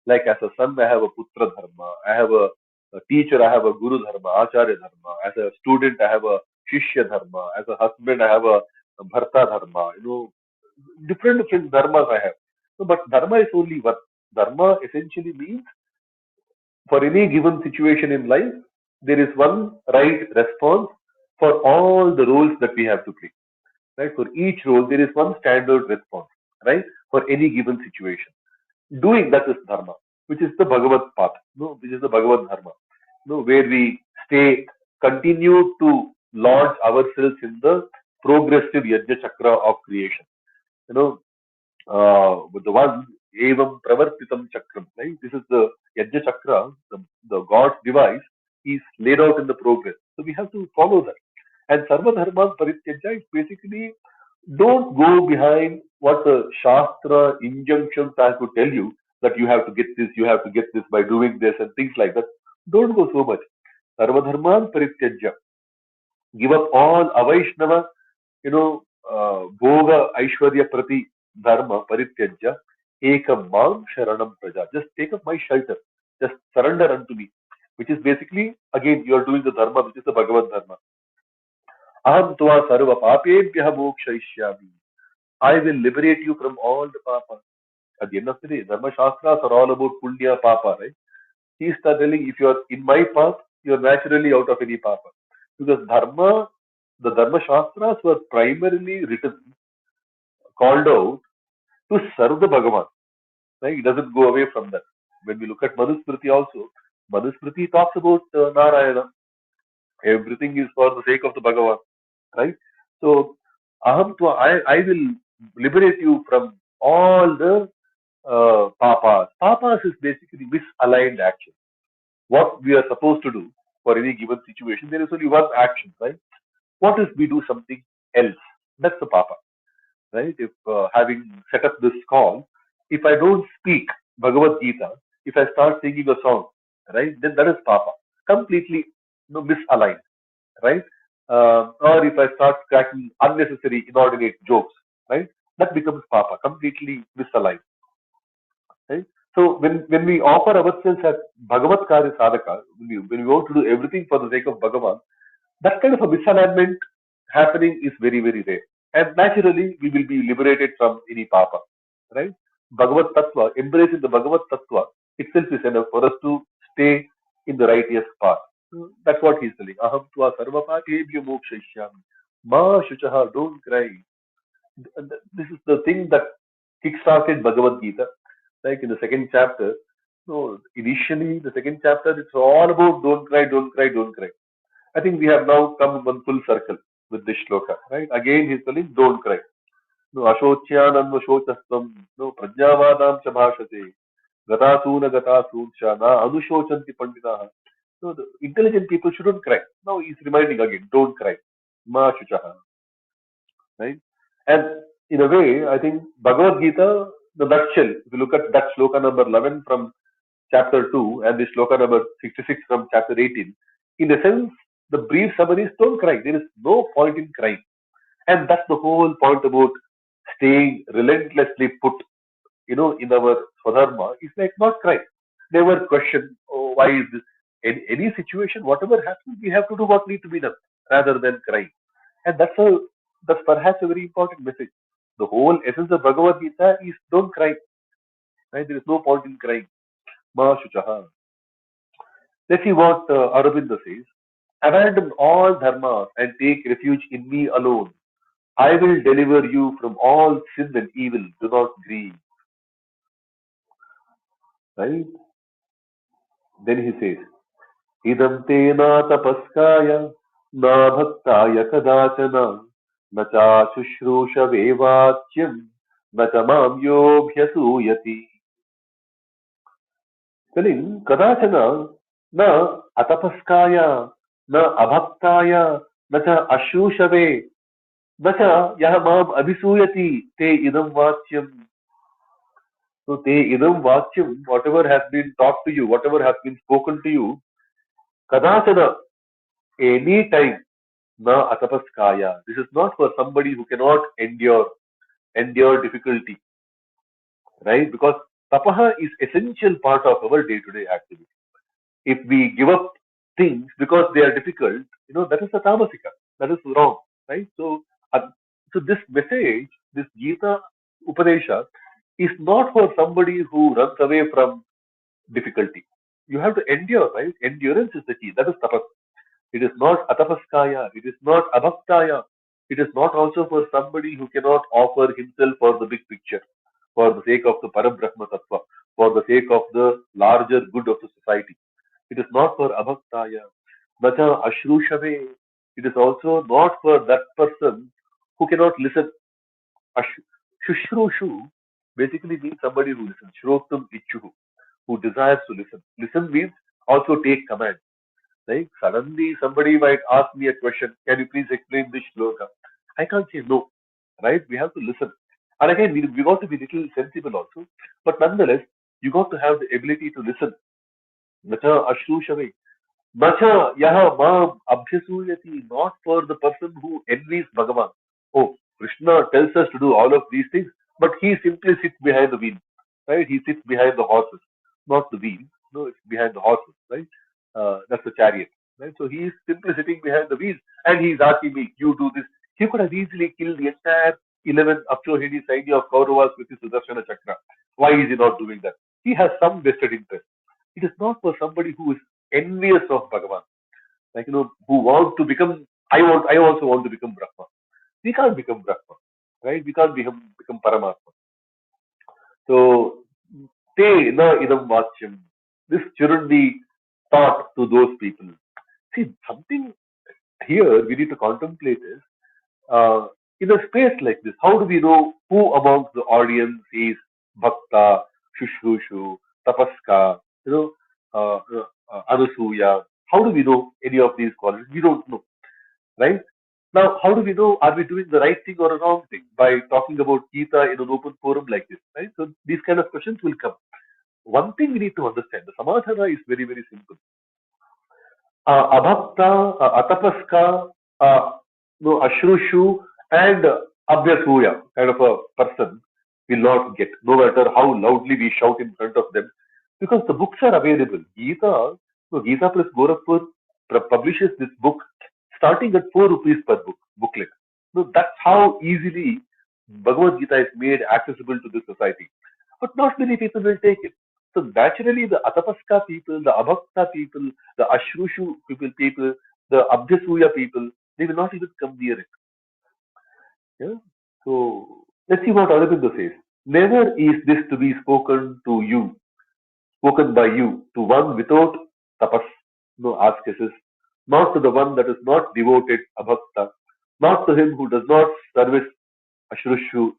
Like as a son, I have a Putra Dharma. I have a teacher, I have a Guru Dharma, Acharya Dharma. As a student, I have a Shishya Dharma. As a husband, I have a Bharta Dharma. Different dharmas I have. So, but Dharma is only one. Dharma essentially means for any given situation in life, there is one right response for all the roles that we have to play. Right? For each role, there is one standard response, right? For any given situation. Doing that is dharma, which is the Bhagavad path, which is the Bhagavad dharma, where we continue to launch ourselves in the progressive yajna chakra of creation. With the one evam pravartitam chakram, right? This is the yajna chakra, the God's device is laid out in the progress. So we have to follow that. And Sarva Dharma Parityaja is basically don't go behind what the Shastra injunctions are to tell you that you have to get this by doing this and things like that. Don't go so much. Sarvadharman parityajya. Give up all avaishnava, bhoga aishwarya prati dharma parityajya. Ekam mam sharanam praja. Just take up my shelter. Just surrender unto me. Which is basically, again, you are doing the dharma, which is the Bhagavad Dharma. Aham tva sarva papebhya mokshayishyami. I will liberate you from all the papa. At the end of the day, Dharma Shastras are all about punya papa, right? He is telling if you are in my path, you are naturally out of any papa. Because the Dharma Shastras were primarily written, called out to serve the Bhagavan. Right? It doesn't go away from that. When we look at Manusmriti also, Manusmriti talks about Narayana. Everything is for the sake of the Bhagavan. Right? So, I will liberate you from all the papas. Papas is basically misaligned action. What we are supposed to do for any given situation, there is only one action, right? What if we do something else? That's the papa, right? If having set up this call, if I don't speak Bhagavad-Gita, if I start singing a song, right, then that is papa, completely misaligned, right? Or if I start cracking unnecessary, inordinate jokes, right, that becomes papa, completely misaligned. Right? So when we offer ourselves as Bhagavad Karya Sadhaka, when we want to do everything for the sake of Bhagavan, that kind of a misalignment happening is very, very rare. And naturally, we will be liberated from any papa. Right? Bhagavad Tattva, embracing the Bhagavad Tattva itself is enough for us to stay in the righteous path. That's what he's telling. Aham tva sarva patebhyo mokshayishyami. Ma shuchaha, don't cry. This is the thing that kickstarted Bhagavad-Gita. Like in the second chapter, no, initially the second chapter, it's all about don't cry, don't cry, don't cry. I think we have now come one full circle with this shloka, right? Again, he's telling don't cry. No, ashocyanam shochastam, no, prajnavadam chabhashate, gatasuna gatasun na anushocanti panditaha. So the intelligent people shouldn't cry. Now he's reminding again, don't cry. Ma shuchaha, right? And in a way, I think Bhagavad Gita, the nutshell, if you look at that shloka number 11 from chapter 2 and the shloka number 66 from chapter 18, in a sense, the brief summary is don't cry. There is no point in crying. And that's the whole point about staying relentlessly put, in our Swadharma. It's like not cry. Never question, oh, why is this? In any situation, whatever happens, we have to do what needs to be done rather than crying. And that's perhaps a very important message. The whole essence of Bhagavad Gita is don't cry. Right? There is no point in crying. Ma shuchaha. Let's see what Aurobindo says. Abandon all dharmas and take refuge in me alone. I will deliver you from all sin and evil. Do not grieve. Right? Then he says, Idam te na tapaskaya na bhaktaya kadachana na cha shushrusha vevachyam na cha mam yobhyasuyati. Telling kadachana na atapaskaya na abhaktaya na cha ashrushave na cha yah mam abhisuyati te idam vachyam. So te idam vachyam, whatever has been taught to you, whatever has been spoken to you, kadachana, any time, na atapaskaya. This is not for somebody who cannot endure difficulty, right? Because tapaha is essential part of our day-to-day activity. If we give up things because they are difficult, that is a tamasika. That is wrong, right? So this message, this Gita Upadesha, is not for somebody who runs away from difficulty. You have to endure, right? Endurance is the key. That is tapas. It is not atapaskaya. It is not abhaktaya. It is not also for somebody who cannot offer himself for the big picture, for the sake of the Parabrahma Tattva, for the sake of the larger good of the society. It is not for abhaktaya. Nacha ashrushave. It is also not for that person who cannot listen. Shushrushu basically means somebody who listens. Shrotam ichuhu, who desires to listen. Listen means also take command. Like suddenly somebody might ask me a question, can you please explain this shloka? I can't say no, right? We have to listen. And again, we got to be little sensible also. But nonetheless, you got to have the ability to listen Nacha Ashrushave. Nacha Yaha Mam Abhyasuyati, not for the person who envies Bhagavan. Oh, Krishna tells us to do all of these things, but he simply sits behind the wheel. Right? He sits behind the horses, not the wheel. No, it's behind the horses, right? That's the chariot. Right? So he is simply sitting behind the wheels and he is asking me, you do this. He could have easily killed the entire 11 Akshauhini Saini of Kauravas with his Sudarshana Chakra. Why is he not doing that? He has some vested interest. It is not for somebody who is envious of Bhagavan, like who want to become. I also want to become Brahma. We can't become Brahma, right? We can't become Paramatma. So te na idam vachyam. This shouldn't be taught to those people. See, something here we need to contemplate is in a space like this, how do we know who amongst the audience is bhakta, shushrushu, tapaska, anasuya? How do we know any of these qualities? We don't know, right? Now, how do we know are we doing the right thing or a wrong thing by talking about Gita in an open forum like this, right? So these kind of questions will come. One thing we need to understand: the samadhana is very, very simple. Abhakta, atapaska, ashrushu, and abhyasuya kind of a person will not get, no matter how loudly we shout in front of them, because the books are available. Gita, Gita Press Gorakhpur publishes this book starting at 4 rupees per booklet. So that's how easily Bhagavad-Gita is made accessible to the society. But not many people will take it. So naturally, the Atapaska people, the Abhakta people, the Ashrushu people, the Abhyasuya people, they will not even come near it. Yeah? So let's see what Aurobindo says. Never is this to be spoken to you, spoken by you, to one without tapas, no ascesis, not to the one that is not devoted, Abhakta, not to him who does not service Ashrushu,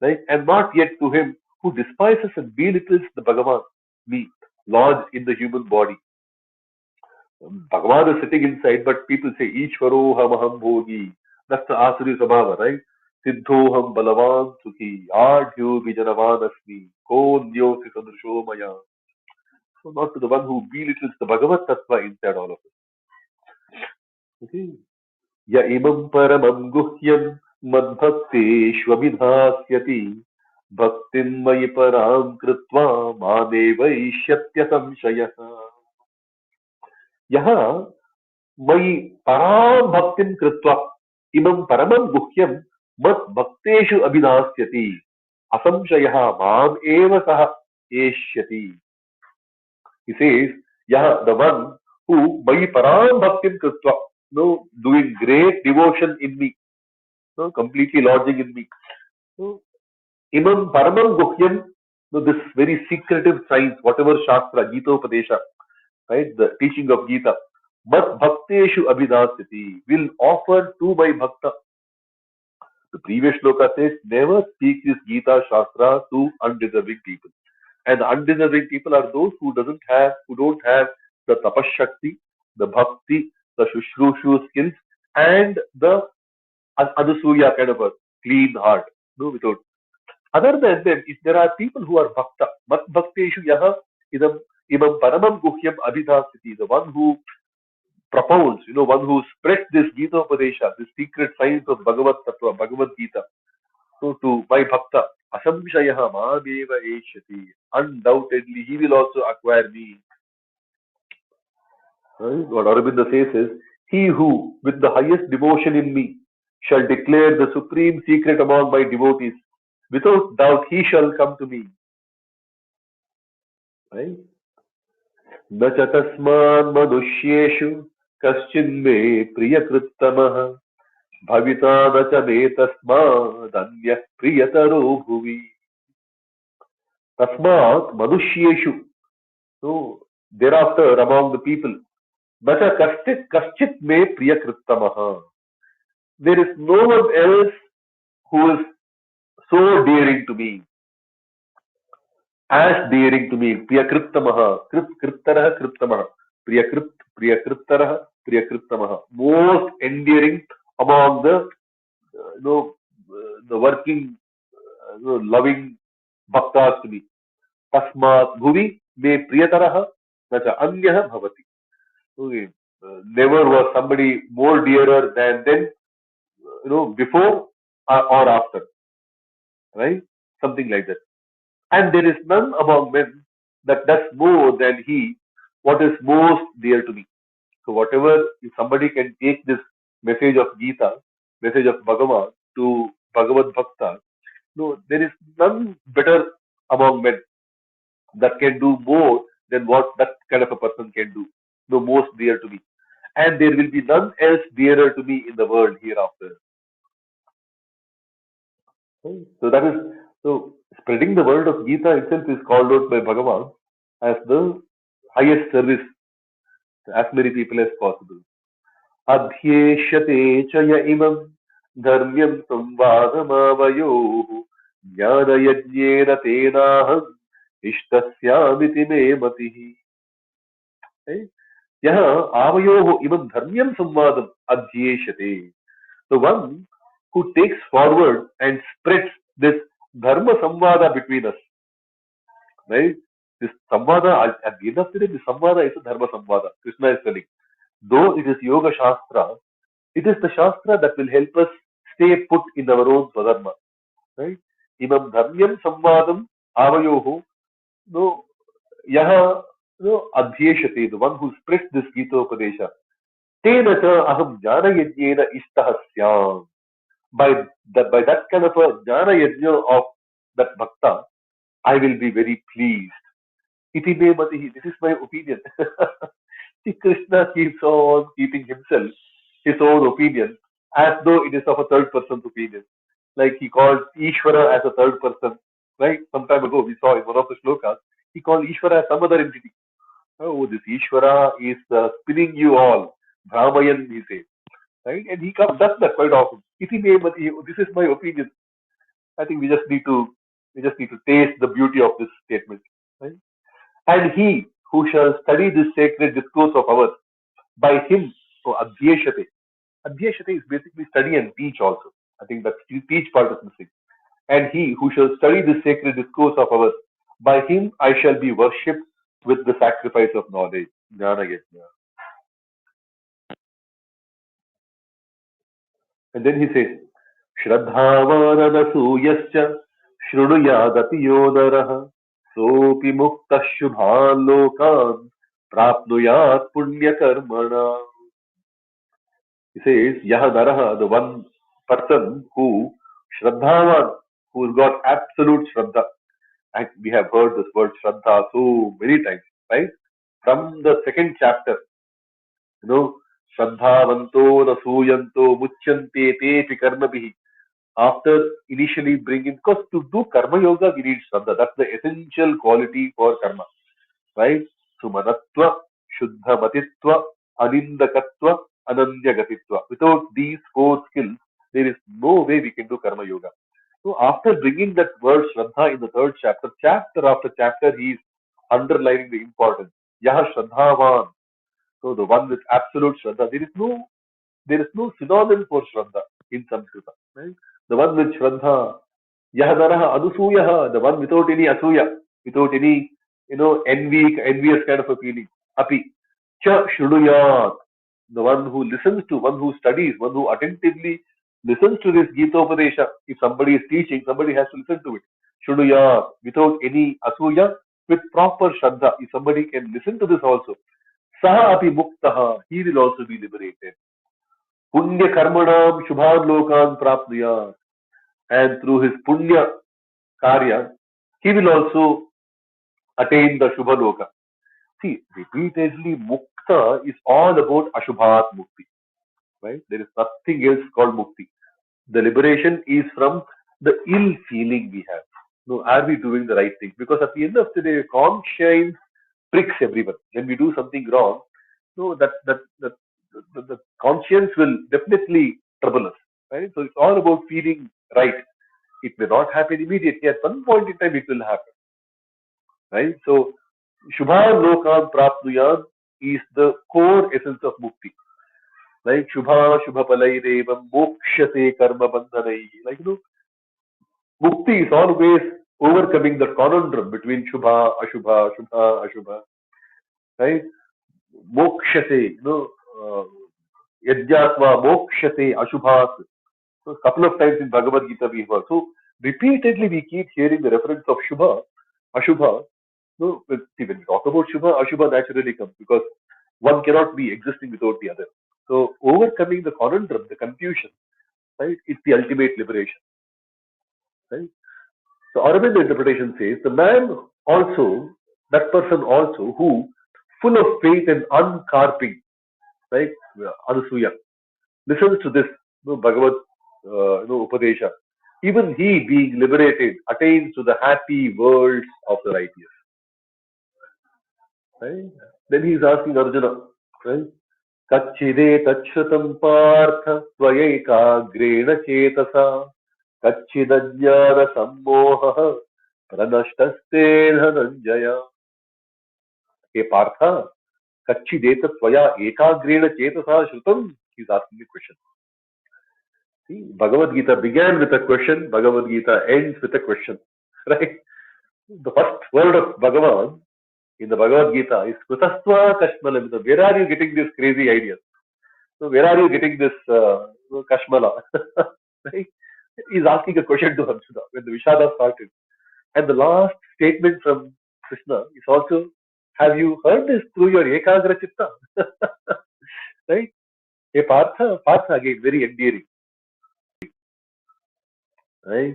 right? And not yet to him who despises and belittles the Bhagavan, me, lodged in the human body. Bhagavan is sitting inside, but people say, Ishvaro hamaham bhogi. That's the Asuri Sabhava, right? Siddhoham balavan sukhi, adhyo vijanavan asmi, kondyo sadrsho maya. So not to the one who belittles the Bhagavat Tattva inside all of us. Okay. Ya imam paramam guhyam madbhakteshvabhidhasyati bhaktin mayi param kritva madevaishyatya samshayah. Yaha mayi param bhaktin kritva imam paramam guhyam madbhakteshu abhidhasyati asamshayah mam eva saha eshyati. He says, yeah, the one who by param bhaktin kritva, doing great devotion in me, completely lodging in me. So, imam paramam guhyam, this very secretive science, whatever shastra, Gita Upadesha, right, the teaching of Gita, mat bhakteshu abhidasati, will offer to my bhakta. The previous shloka says, never speak this Gita Shastra to undeserving people. And the undeserving people are those who don't have the tapashakti, the bhakti, the shushrushu skills, and the adasuya kind of a clean heart. No, without. Other than them, if there are people who are bhakta, mat bhakteshu yaha idam imam paramam guhyam abhidhasiti, the one who propounds, one who spreads this Gita Upadesha, this secret science of Bhagavad Tattva, Bhagavad-Gita, so to my bhakta, asamshayaha madeva eshyati. Undoubtedly, he will also acquire me. Right? What Aurobindo says is, he who, with the highest devotion in me, shall declare the supreme secret among my devotees, without doubt he shall come to me. Right? न च तस्मान् मनुष्येषु कश्चिन्मे प्रियकृत्तमः भविता न च मे तस्मादन्यः प्रियतरो भुवि. Tasmat manusyeshu. So thereafter among the people, Bata kaschit me priyakrittamaha. There is no one else who is so daring to me, as daring to me. Priyakrittamaha. Krittaraha krittamaha. Priyakrittaraha priyakrittamaha. Most endearing among the the working loving bhaktas to me. Tasmat bhuvi me priyatarah na cha anyah bhavati. Okay. Never was somebody more dearer than before or after, right? Something like that. And there is none among men that does more than he what is most dear to me. So whatever, if somebody can take this message of Gita, message of Bhagavan to Bhagavad Bhakta, no, there is none better among men that can do more than what that kind of a person can do. The most dear to me. And there will be none else dearer to me in the world hereafter. Right? So that is so spreading the word of Gita itself is called out by Bhagavan as the highest service to as many people as possible. अध्येष्यते च य इमं धर्म्यं संवादमावयोः ज्ञानयज्ञेन तेनाहम् इष्टस्यामिति मे मतिः. यः आवयोः इमं धर्म्यं संवादम् अध्येष्यते. The one who takes forward and spreads this dharma samvada between us, right? This samvada, at the end of the day, this samvada is a dharma samvada. Krishna is telling. Though it is yoga shastra, it is the shastra that will help us stay put in our own swadharma, right? Imam dharmyam samvadam avayoho, no, yaha, no, adhyeshate, the one who spreads this Gita Upadesha. Tena cha aham jnana yajnena ishtah syam. By that kind of a jnana yajna of that bhakta, I will be very pleased. Iti me matihi, this is my opinion. See, Krishna keeps on keeping himself, his own opinion, as though it is of a third person's opinion. Like he called Ishvara as a third person, right? Some time ago, we saw in one of the shlokas, he called Ishvara as some other entity. Oh, this Ishvara is spinning you all. Brahmayan, he says, right? And he does that quite often. Iti me mati, this is my opinion. I think we just need to taste the beauty of this statement, right? And he who shall study this sacred discourse of ours, by him, so adhyeshate. Adhyeshate is basically study and teach also. I think that teach part is missing. And he who shall study this sacred discourse of ours, by him I shall be worshipped with the sacrifice of knowledge. Jnana yajna. And then he says, Shraddhavananasuyascha Shrunuyadati Yodarah Sopi Mukta Shubhan Lokan Prapnuyat Punya Karmana. He says, Yaha Naraha, the one person who Shraddhavan, who's got absolute Shraddha. And we have heard this word Shraddha so many times, right? From the second chapter, Shraddhavanto Nasuyanto Muchyante Tepi Karmabihi. After initially bringing, because to do Karma Yoga, we need Shraddha. That's the essential quality for Karma, right? Sumanatva, Shuddhamatitva, Anindakatva, Ananyagatitva. Without these four skills, there is no way we can do Karma Yoga. So after bringing that word Shraddha in the third chapter, chapter after chapter, he is underlining the importance. Yaha Shraddhavan. So the one with absolute Shraddha. There is no synonym for Shraddha in Sanskrit. Right? The one with Shraddha. Yaha Anusuyaha, the one without any asuya, without any, envious kind of a feeling. Api. Cha Shrunuyat, the one who listens to, one who studies, one who attentively listens to this Gita Upadesha. If somebody is teaching, somebody has to listen to it. Shrunuyat, without any asuya, with proper Shraddha. If somebody can listen to this also, Saha api muktaha, he will also be liberated. Punya karmanam shubhan lokan prapnuyat. And through his punya karya, he will also attain the Shubha Loka. See, repeatedly, Mukta is all about Ashubhat Mukti, right? There is nothing else called Mukti. The liberation is from the ill feeling we have. No, are we doing the right thing? Because at the end of the day, conscience pricks everyone. When we do something wrong, no, the conscience will definitely trouble us, right? So it's all about feeling right. It may not happen immediately. At some point in time, it will happen, right? So, Shubha Lokan Prapnuyan is the core essence of Mukti. Like Shubha Shubhapalai Devam Mokshate Karma Bandhanai. Like, Mukti is always overcoming the conundrum between Shubha, Ashubha, Shubha, Ashubha, right? Mokshate, Yajnatva Mokshate Ashubhas. So a couple of times in Bhagavad Gita we heard. So repeatedly we keep hearing the reference of Shubha, Ashubha. No, see, when we talk about Shubha, Ashubha naturally comes because one cannot be existing without the other. So overcoming the conundrum, the confusion, right, is the ultimate liberation, right? So Aurobindo interpretation says the man also, that person also who full of faith and uncarping, right, Anusuya, listens to this Bhagavad Upadesha. Even he being liberated attains to the happy worlds of the righteous. Right? Then he is asking Arjuna, right? Kachide tachrutam partha tvayeka chetasa kachidajnana sammoha pranashtaste dhananjaya. Hey Partha, kachideta tvaya ekagrena chetasa shrutam? He is asking the question. See, Bhagavad-Gita began with a question, Bhagavad-Gita ends with a question. Right? The first word of Bhagavan in the Bhagavad-Gita is Kutastva Kashmala. Where are you getting these crazy ideas? So where are you getting this Kashmala? Right? He's asking a question to Arjuna when the Vishada started. And the last statement from Krishna is also, have you heard this through your Ekagra Chitta? Right? Hey Partha, Partha again, very endearing. Right?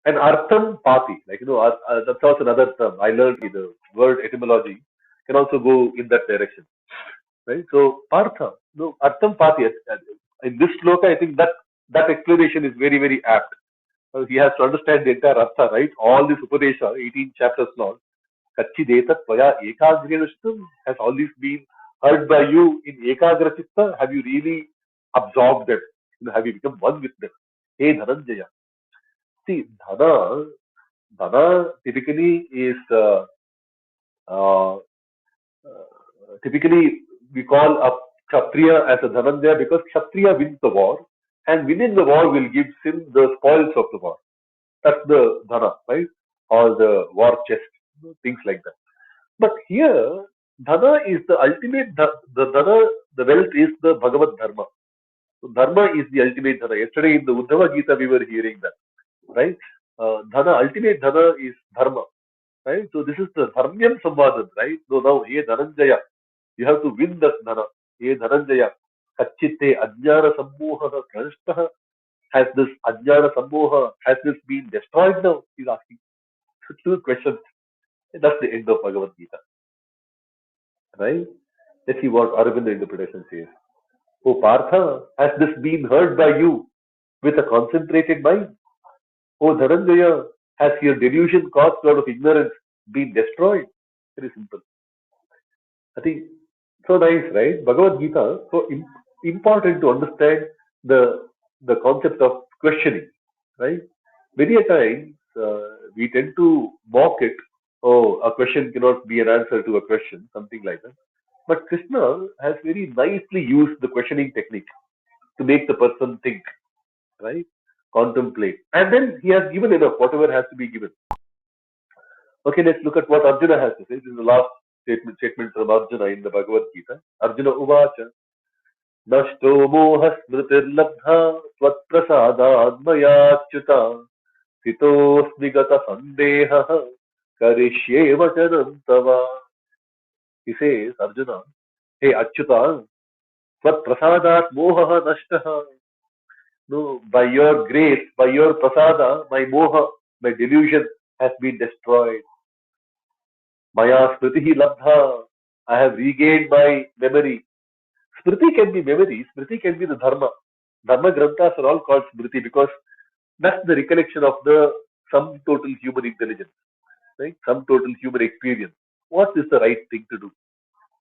And Artham Pati, like, that's also another term. I learned the word etymology can also go in that direction. Right? So, Partha, no, Artham Pati, in this sloka, I think that explanation is very, very apt. He has to understand the entire Artha, right? All this Upadesha, 18 chapters long. Kachideta Tvaya Ekagrena Shittam, has all this been heard by you in Ekagra Chitta? Have you really absorbed them? Have you become one with them? Hey Dhananjaya. See, Dhana typically is uh, typically we call a Kshatriya as a Dhananjaya because Kshatriya wins the war, and winning the war will give him the spoils of the war. That's the Dhana, right? Or the war chest, things like that. But here, Dhana is the ultimate, the Dhana, the wealth is the Bhagavad Dharma. So Dharma is the ultimate Dhana. Yesterday in the Uddhava Gita we were hearing that, right? Dhana, ultimate Dhana is Dharma. Right? So this is the Dharmyam Samvadan, right? So now, hey Dhananjaya, you have to win that Dhana. Hey Dhananjaya, Kachitte Ajnana Sammoha Pranashtaha. Has this Ajnana Sammoha, has this been destroyed now? He's asking. So two questions. And that's the end of Bhagavad Gita. Right? Let's see what Aurobindo interpretation says. Oh Partha, has this been heard by you with a concentrated mind? Oh Dhananjaya, has your delusion caused out of ignorance been destroyed? Very simple. I think so nice, right? Bhagavad Gita, so important to understand the concept of questioning, right? Many a times we tend to mock it. Oh, a question cannot be an answer to a question, something like that. But Krishna has very nicely used the questioning technique to make the person think, right? Contemplate. And then he has given enough, whatever has to be given. Okay, let's look at what Arjuna has to say. This is the last statement from Arjuna in the Bhagavad-Gita. Arjuna Uvacha Nashto Moha Smritirlabdha Tvatprasadadmayachyuta Sitosmi Gata Sandeha Karishye Vachanam Tava. He says, Arjuna, hey Achyuta, Tvatprasadat Moha Nashtaha. No, by your grace, by your prasada, my moha, my delusion has been destroyed. Maya Smritihi Labdha. I have regained my memory. Smriti can be memory, Smriti can be the Dharma. Dharma Granthas are all called Smriti because that's the recollection of the sum total human intelligence, right? Sum total human experience. What is the right thing to do,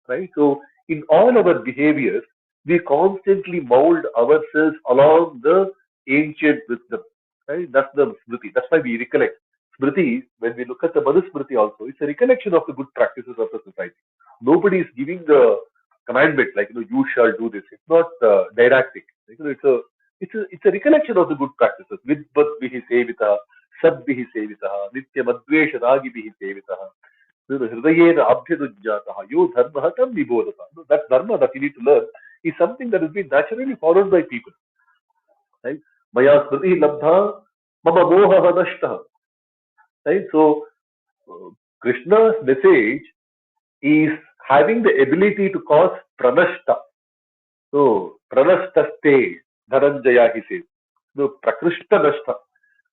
right? So, in all our behaviors, we constantly mold ourselves along the ancient wisdom, right? That's the Smriti. That's why we recollect. Smriti, when we look at the Manusmriti also, it's a recollection of the good practices of the society. Nobody is giving the commandment like you shall do this. It's not didactic. It's a recollection of the good practices. Vidbhat vihi sevita, Sadbihi Sevitaha, Nityamadvesha Ragibihi Sevitaha, Hridayena Abhyadujjataha, Yo Dharma Tam Vibodata. That dharma that you need to learn is something that has been naturally followed by people. Right? Maya Smriti Labdha, Mama Moha Nashtaha. Right? So, Krishna's message is having the ability to cause pranashta. So, pranashtaste, Dhananjaya, he says. So, prakrishta nashta.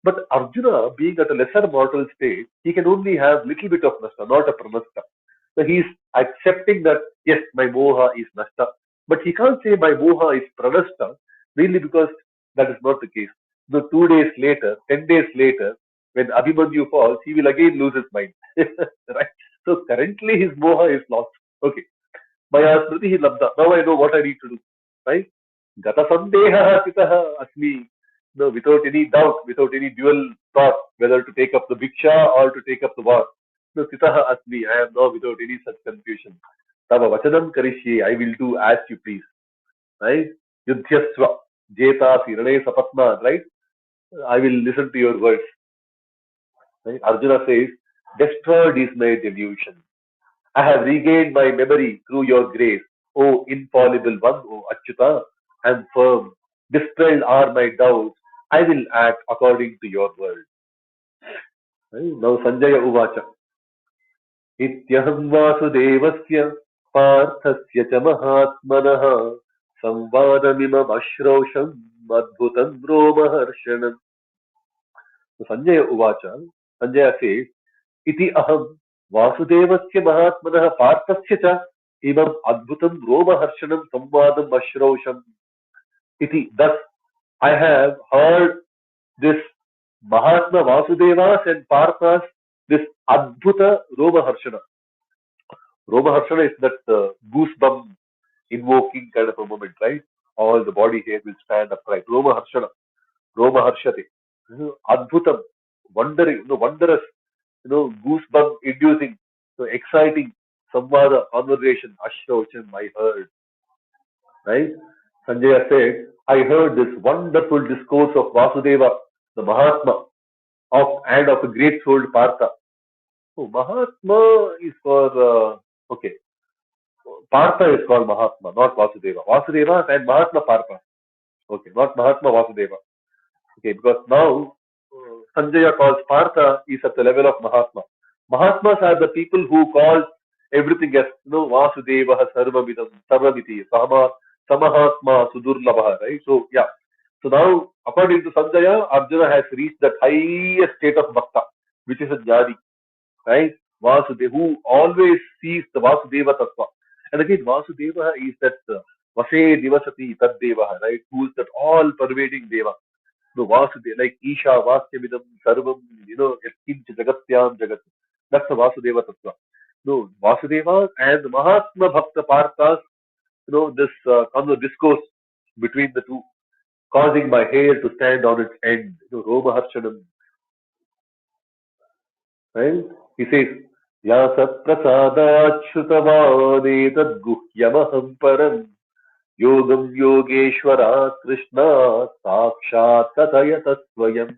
But Arjuna, being at a lesser mortal state, he can only have little bit of nashta, not a pranashta. So, he is accepting that, yes, my moha is nashta. But he can't say my moha is pranashta, mainly because that is not the case. So, 2 days later, 10 days later, when Abhimanyu falls, he will again lose his mind. Right? So, currently his moha is lost. Okay. Maya smritihi labdha. Now I know what I need to do. Right? Gata sandeha sitaha asmi. No, without any doubt, without any dual thought, whether to take up the bhiksha or to take up the war. No, sitaha asmi. I am now without any such confusion. Tava vachanam karishye. I will do as you please. Right? Yudhyasva. Jeta sirane sapatna. Right? I will listen to your words. Right? Arjuna says, destroyed is my delusion. I have regained my memory through your grace. O infallible one, O Achyuta, I am firm. Dispelled are my doubts. I will act according to your word. Right? Now Sanjaya Uvacha. Ityaham Vasudevasya Parthasya cha Mahatmanaha Samvadamimam Ashrosham Adbhutam Romaharshanam. So Sanjaya Uvacha. Sanjaya says, Iti aham Vasudevasya Mahatmanaha Parthasya cha imam adbhutam romaharshanam samvadam ashrosham iti. Thus, I have heard this Mahatma Vasudevas and Parthas, this adbhuta romaharshana. Romaharshana is that goosebump invoking kind of a moment, right? All the body hair will stand upright. Romaharshana, romaharshate. Adbhutam, wondering, wondrous, goosebump inducing, so exciting samvada, conversation, ashrocham, I heard, right? Sanjaya said, I heard this wonderful discourse of Vasudeva, the Mahatma, and of a great souled Partha. So Mahatma is for, okay, Partha is called Mahatma, not Vasudeva. Vasudeva and Mahatma Partha. Okay, not Mahatma Vasudeva. Okay, because now Sanjaya calls Partha is at the level of Mahatma. Mahatmas are the people who call everything as, Vasudeva, Sarvamidam, Sarvamiti, Samahatma, Sudurlabha, right? So, yeah. So now, according to Sanjaya, Arjuna has reached that highest state of Bhakta, which is a Jnani, right? Vasudeva, who always sees the Vasudeva Tattva. And again, Vasudeva is that Vase Divasati Taddevaha, right? Who is that all pervading Deva. No, Vasudeva, like Isha, Vasyamidam, Sarvam, Yatkincha Jagatyam Jagat. That's the Vasudeva Tattva. No, Vasudeva and Mahatma Bhakta Parthas, this discourse between the two, causing my hair to stand on its end. Roma Harshanam. Right? He says, Vyasa Prasada Shrutavane Guhyamaham Param Yogam Yogeshwara Krishna Sakshat Tatayata Swayam.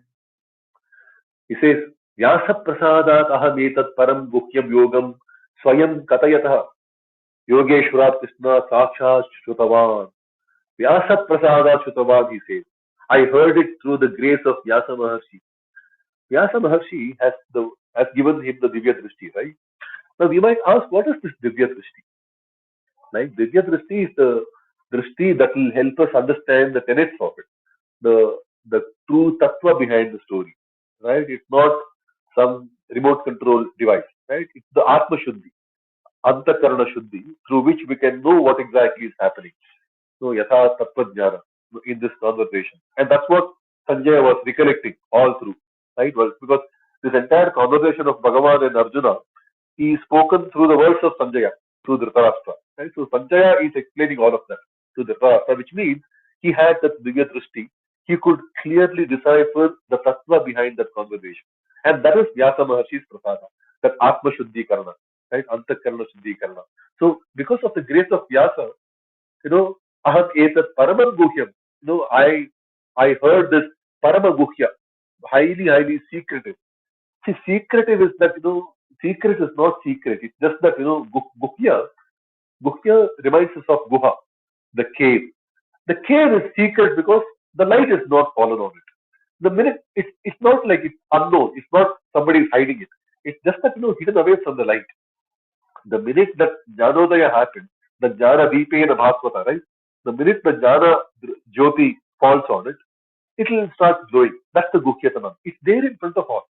He says, Vyasa Prasadat Ahametat Param Guhyam Yogam Swayam Katayata Yogeshwara Krishna Sakshat Shrutavan. Vyasa Prasada Shrutavan, he says. I heard it through the grace of Vyasa Maharshi. Vyasa Maharshi has given him the Divya Drishti, right? Now we might ask, what is this Divya Drishti? Right? Divya Drishti is the Drishti that will help us understand the tenets of it, the true tattva behind the story, right? It's not some remote control device, right? It's the Atma Shuddhi, Antakarana Shuddhi, through which we can know what exactly is happening. So, Yatha Tattva Jnana in this conversation. And that's what Sanjaya was recollecting all through, right? Well, because this entire conversation of Bhagavan and Arjuna is spoken through the words of Sanjaya, through Dhritarashtra. Right? So Sanjaya is explaining all of that to Dhritarashtra, which means he had that Divya Drishti. He could clearly decipher the tattva behind that conversation. And that is Vyasa Maharshi's prasada, that Atma Shuddhi Karana, right? Antakarana Shuddhi Karana. So because of the grace of Vyasa, Ahat Etat Parama Guhyam, I heard this Parama Guhya, highly, highly secretive. See, secretive is that, secret is not secret. It's just that, Guhya reminds us of Guha, the cave. The cave is secret because the light is not fallen on it. The minute it's not like it's unknown. It's not somebody is hiding it. It's just that, hidden away from the light. The minute that Jnanodaya happened, the Jnana Deepena Bhaswata, right? The minute the Jnana Jyoti falls on it, it will start glowing. That's the Guhyatanam. It's there in front of all.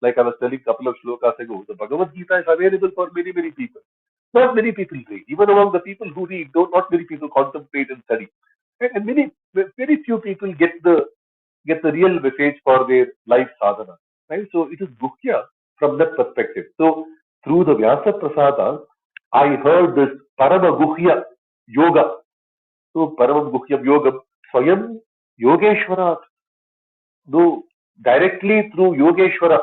Like I was telling a couple of shlokas ago, the Bhagavad-Gita is available for many, many people. Not many people read. Even among the people who read, not many people contemplate and study. And many, very few people get the real message for their life sadhana. Right? So it is Guhya from that perspective. So through the Vyasa Prasada, I heard this Parama Guhya Yoga. So Parama Guhya Yoga, Swayam Yogeshwara, though directly through Yogeshwara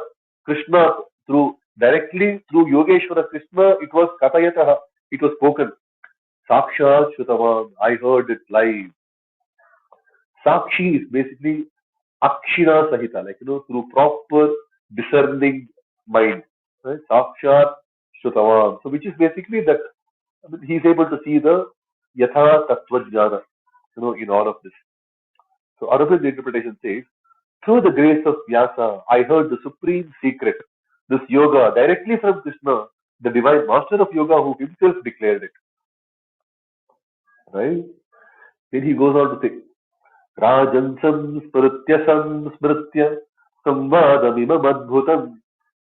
Krishna, directly through Yogeshwara Krishna, it was Katayataha, it was spoken. Sakshat Shutavan, I heard it live. Sakshi is basically Akshina Sahita, like, through proper discerning mind. Right? Sakshat Shutavan. So, which is basically that, he is able to see the Yatha Tattva Jnana, in all of this. So, Arabin's interpretation says, through the grace of Vyasa, I heard the supreme secret, this yoga, directly from Krishna, the divine master of yoga who himself declared it. Right? Then he goes on to say, Rajan samsmritya samvadamimam adbhutam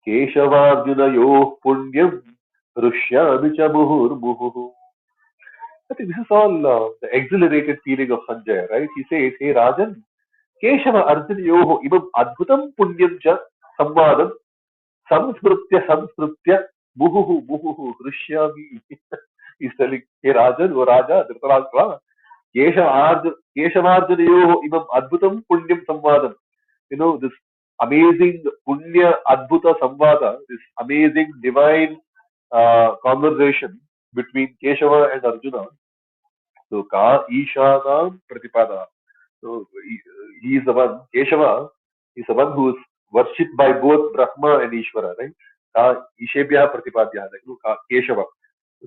keshavarjunayoh punyam rushyami cha muhurmuhu. I think this is all the exhilarated feeling of Sanjay, right? He says, hey Rajan, Keshava Arjunayoh imam adbhutam punyam cha samvadam samsmritya muhuhu rishyami. He's telling, hey Rajan, O Raja, Dhritarashtra, Keshavarjunayoh imam adbhutam punyam samvadam. This amazing punya adbhuta samvada, this amazing divine conversation between Keshava and Arjuna. So, Ka Ishanam Pratipada. So, he is the one, Keshava is the one who is worshipped by both Brahma and Ishvara, right? Ka Ishebhya Pratipadya, like, Keshava.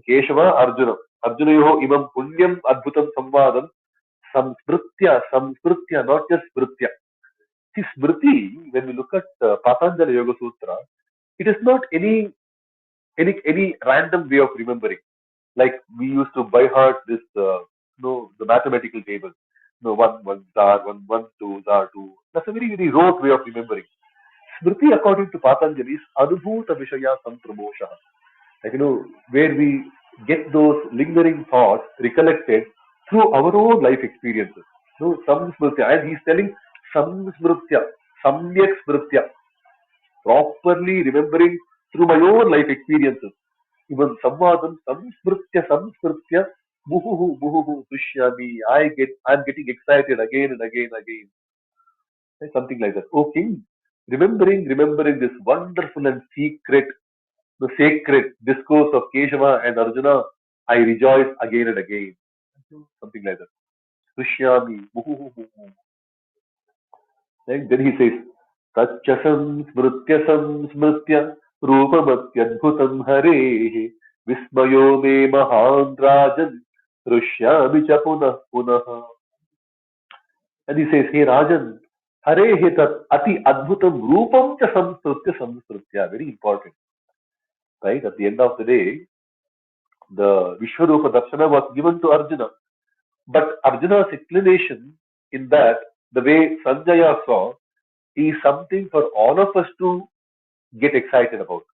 Keshava, Arjuna. Arjunayoho imam punyam adbhutam samvadam samsmritya, not just smritya. See, smriti, when we look at Patanjali Yoga Sutra, it is not any random way of remembering. Like we used to by heart this, the mathematical table. One zar, one two zar two. That's a very very rote way of remembering. Smriti, according to Patanjali, is anubhuta vishaya samprabosha. Like where we get those lingering thoughts recollected through our own life experiences. Samsmritya, and he's telling samsmritya, samyak smritya, properly remembering through my own life experiences. Even samvadam, samsmritya, muhuhu, sushyami. I'm getting excited again and again and again. Something like that. Oh King, remembering this wonderful and the sacred discourse of Keshava and Arjuna, I rejoice again and again. Something like that. Sushyami, muhuhu. Then he says, Tachasam smritya रूपमत्यद्भुतं हरेः विस्मयो मे महान् राजन् हृष्यामि च पुनः पुनः. And he says, hey Rajan, Harehe tat ati adbhutam rupam cha samskrutya. Very important. Right? At the end of the day, the Vishwarupa Darshana was given to Arjuna. But Arjuna's inclination in that, the way Sanjaya saw, is something for all of us to get excited about.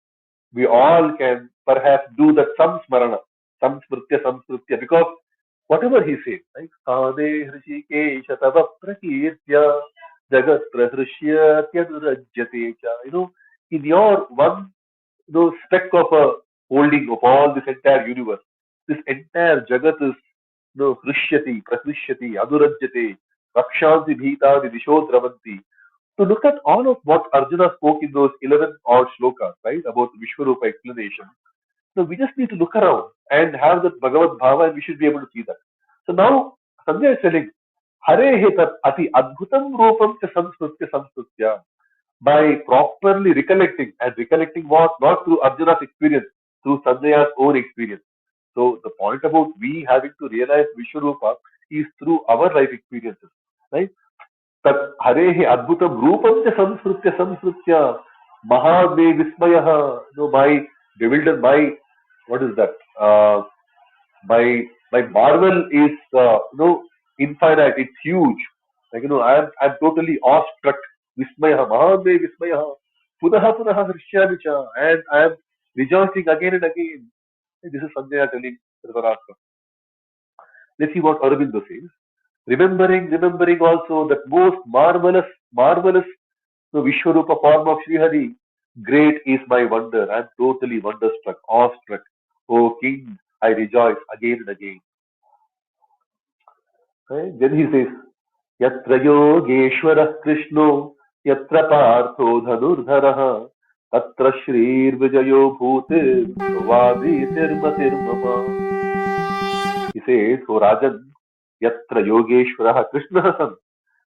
We all can perhaps do that samsmarana, samsmritya, because whatever he says, right? Kade hrishikesha tava prakirtya jagat prahrishyatya durajyate cha. In your one, speck of a holding of all this entire universe, this entire jagat is, hrishyati, prahrishyati, adurajyate, rakshanti bhitani dishodravanti. To look at all of what Arjuna spoke in those 11 odd shlokas, right, about the Vishwarupa explanation. So we just need to look around and have that Bhagavad Bhava and we should be able to see that. So now Sanjay is telling, Hare he tat ati adbhutam rupam cha samskrutya. by properly recollecting, and recollecting what? Not through Arjuna's experience, through Sanjaya's own experience. So the point about we having to realize Vishwarupa is through our life experiences, right? तत् हरेः अद्भुतं रूपं च संस्मृत्य महाग्ने विस्मयः. No, my bewildered, my what is that? My marvel is infinite. It's huge. Like I'm totally awestruck. Vismayah, महाग्ने विस्मयः. पुनः पुनः हृष्यामि च, and I am rejoicing again and again. This is Sanjaya telling Dhritarashtra. Let's see what Aurobindo says. Remembering also that most marvelous the Vishwarupa form of Srihari. Great is my wonder. I am totally wonderstruck, awestruck. O King, I rejoice again and again. Right? Then he says, Yatra Yogeshwara Krishno, Yatra Partho Dhanurdharaha, Tatra Shrir Vijayo Bhutir, Vadi Tirma Tirmama. He says, O Rajan, Yatra Yogeshwara Krishna San,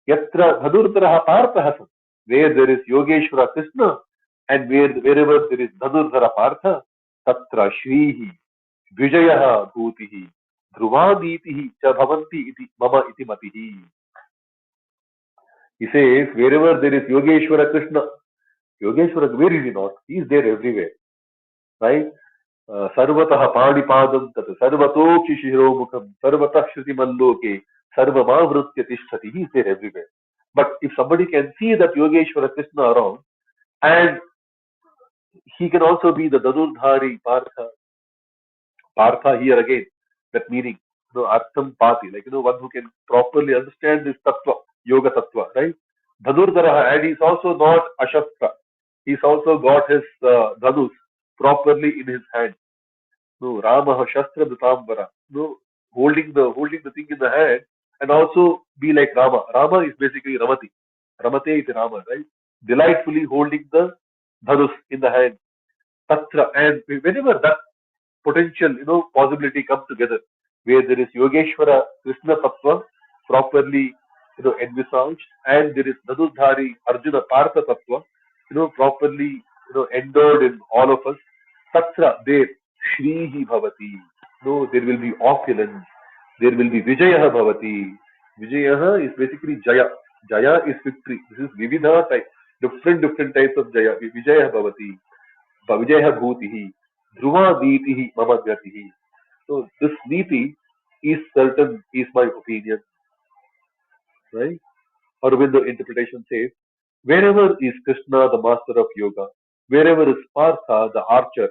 Yatra Dhanurdharaha Partha San. Where there is Yogeshwara Krishna, and wherever there is Dhanurdhara Partha, Tatra Shrihi, Vijayaha Bhutihi, Dhruvaditihi cha bhavanti iti mama iti matihi. He says, wherever there is Yogeshwara Krishna, Yogeshwara, where is he not? He is there everywhere, right? Sarvatah Padipadam tat Sarvatokshi Shiromukam Sarvatah Shruti Sarvamavritya Tishtati. He is there everywhere. But if somebody can see that Yogeshwara Krishna around, and he can also be the Dhanurdhari Partha. Partha here again, that meaning, Artham Pati, like, one who can properly understand this Tattva, Yoga Tattva, right? Dhanurdharaha, and he's also not Ashastra. He's also got his Dhanus properly in his hand. No, Ramaha Shastra Dutambara. No, holding the thing in the hand, and also be like Rama. Rama is basically Ramati. Ramate is Rama, right? Delightfully holding the Dhanus in the hand. Tatra, and whenever that potential, possibility comes together, where there is Yogeshwara Krishna Tattva properly, envisaged, and there is Nadudhari Arjuna Partha Tattva, properly, endowed in all of us. Tatra, there, Shrihi Bhavati. No, there will be opulence. There will be Vijayaha Bhavati. Vijayaha is basically Jaya. Jaya is victory. This is Vividha type, different types of Jaya. Vijayaha Bhavati. Vijaya Bhutihi, Dhruva Ditihi, Mama Gatihi. So this Niti is certain, is my opinion, right? Aurobindo interpretation says, wherever is Krishna, the master of yoga, wherever is Partha, the archer,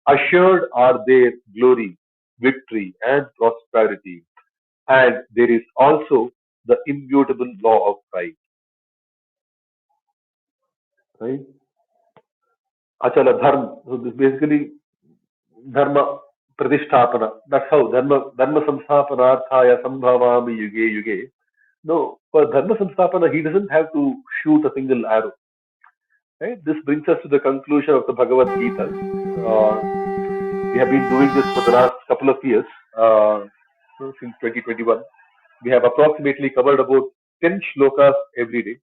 assured are their glory, victory, and prosperity. And there is also the immutable law of pride, right? Achala Dharma. So this basically Dharma Pradisthapana. That's how Dharma Samsthapanarthaya Sambhavami Yuge Yuge. No, for Dharma Samstapana, he doesn't have to shoot a single arrow. Right? This brings us to the conclusion of the Bhagavad-Gita. We have been doing this for the last couple of years, since 2021. We have approximately covered about 10 shlokas every day.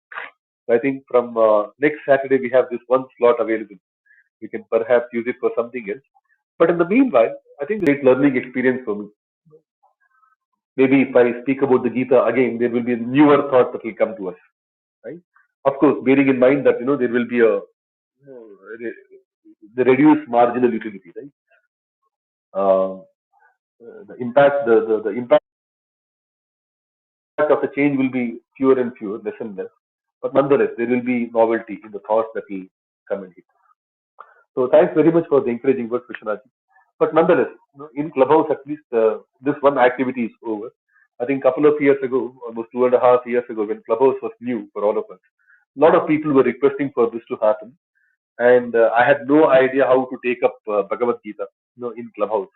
I think from next Saturday we have this one slot available. We can perhaps use it for something else. But in the meanwhile, I think great learning experience for me. Maybe if I speak about the Gita again, there will be newer thoughts that will come to us, right? Of course, bearing in mind that there will be the reduced marginal utility, right? Uh, the impact of the change will be fewer and fewer, less and less. But nonetheless, there will be novelty in the thoughts that will come and hit. So thanks very much for the encouraging word, Krishnaji. But nonetheless, in Clubhouse at least this one activity is over. I think a couple of years ago, almost 2.5 years ago, when Clubhouse was new for all of us, a lot of people were requesting for this to happen, and I had no idea how to take up Bhagavad-Gita, in Clubhouse.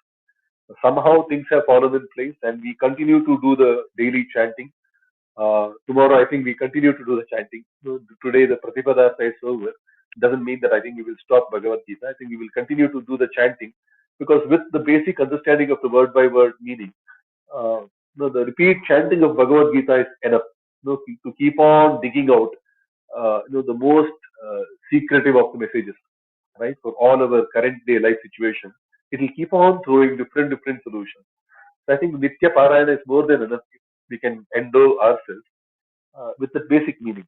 Somehow things have fallen in place, and we continue to do the daily chanting. Tomorrow, I think we continue to do the chanting. Today, the Pratipadasa is over. Doesn't mean that I think we will stop Bhagavad Gita. I think we will continue to do the chanting, because with the basic understanding of the word by word meaning, uh, the repeat chanting of Bhagavad Gita is enough. To keep on digging out, the most secretive of the messages, right? For all our current day life situation, it will keep on throwing different solutions. So I think Nitya Parayana is more than enough. We can endow ourselves with the basic meaning.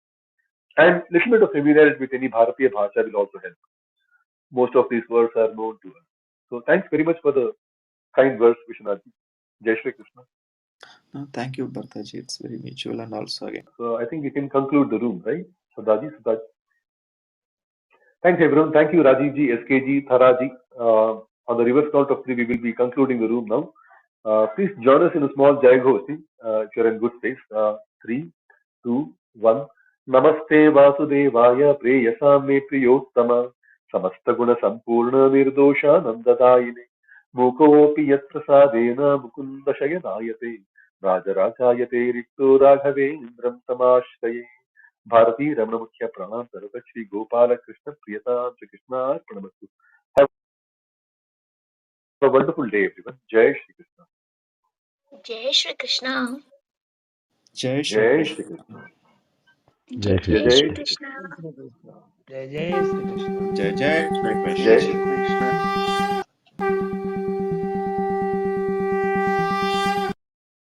And little bit of familiarity with any Bharatiya Bhasha will also help. Most of these words are known to us. So thanks very much for the kind words, Vishwanath. Jai Shri Krishna. No, thank you, Bhartaji. It's very mutual and also again. So I think we can conclude the room, right? Sudhaji. Thanks everyone. Thank you, Rajivji, SKG, Tharaji. On the reverse count of three, we will be concluding the room now. Please join us in a small Jai Ghosti if you're in good space. 3, 2, 1. Namaste Vasudevaya Preyasa Me Priyottama Samasta Guna Sampurna Nirdosha Nandadayine Mukopi Yat Prasadena Mukunda Shayanayate Rajarajayate Rikto Raghavendram Tamashtaye Bharati Ramana Mukhya Pranam Sarvat Shri Gopala Krishna Priyata Shri Krishna Pranamastu. Have a wonderful day, everyone. Jai Shri Krishna. Jai Shri Krishna. Jai Shri Jai Krishna. Shri Krishna. Jai Shri Jai Jai Shri Krishna. Shri Krishna. Krishna. Jai Jai Shri Krishna. Jai Shri Krishna. Jai Shri Shri Krishna. Krishna.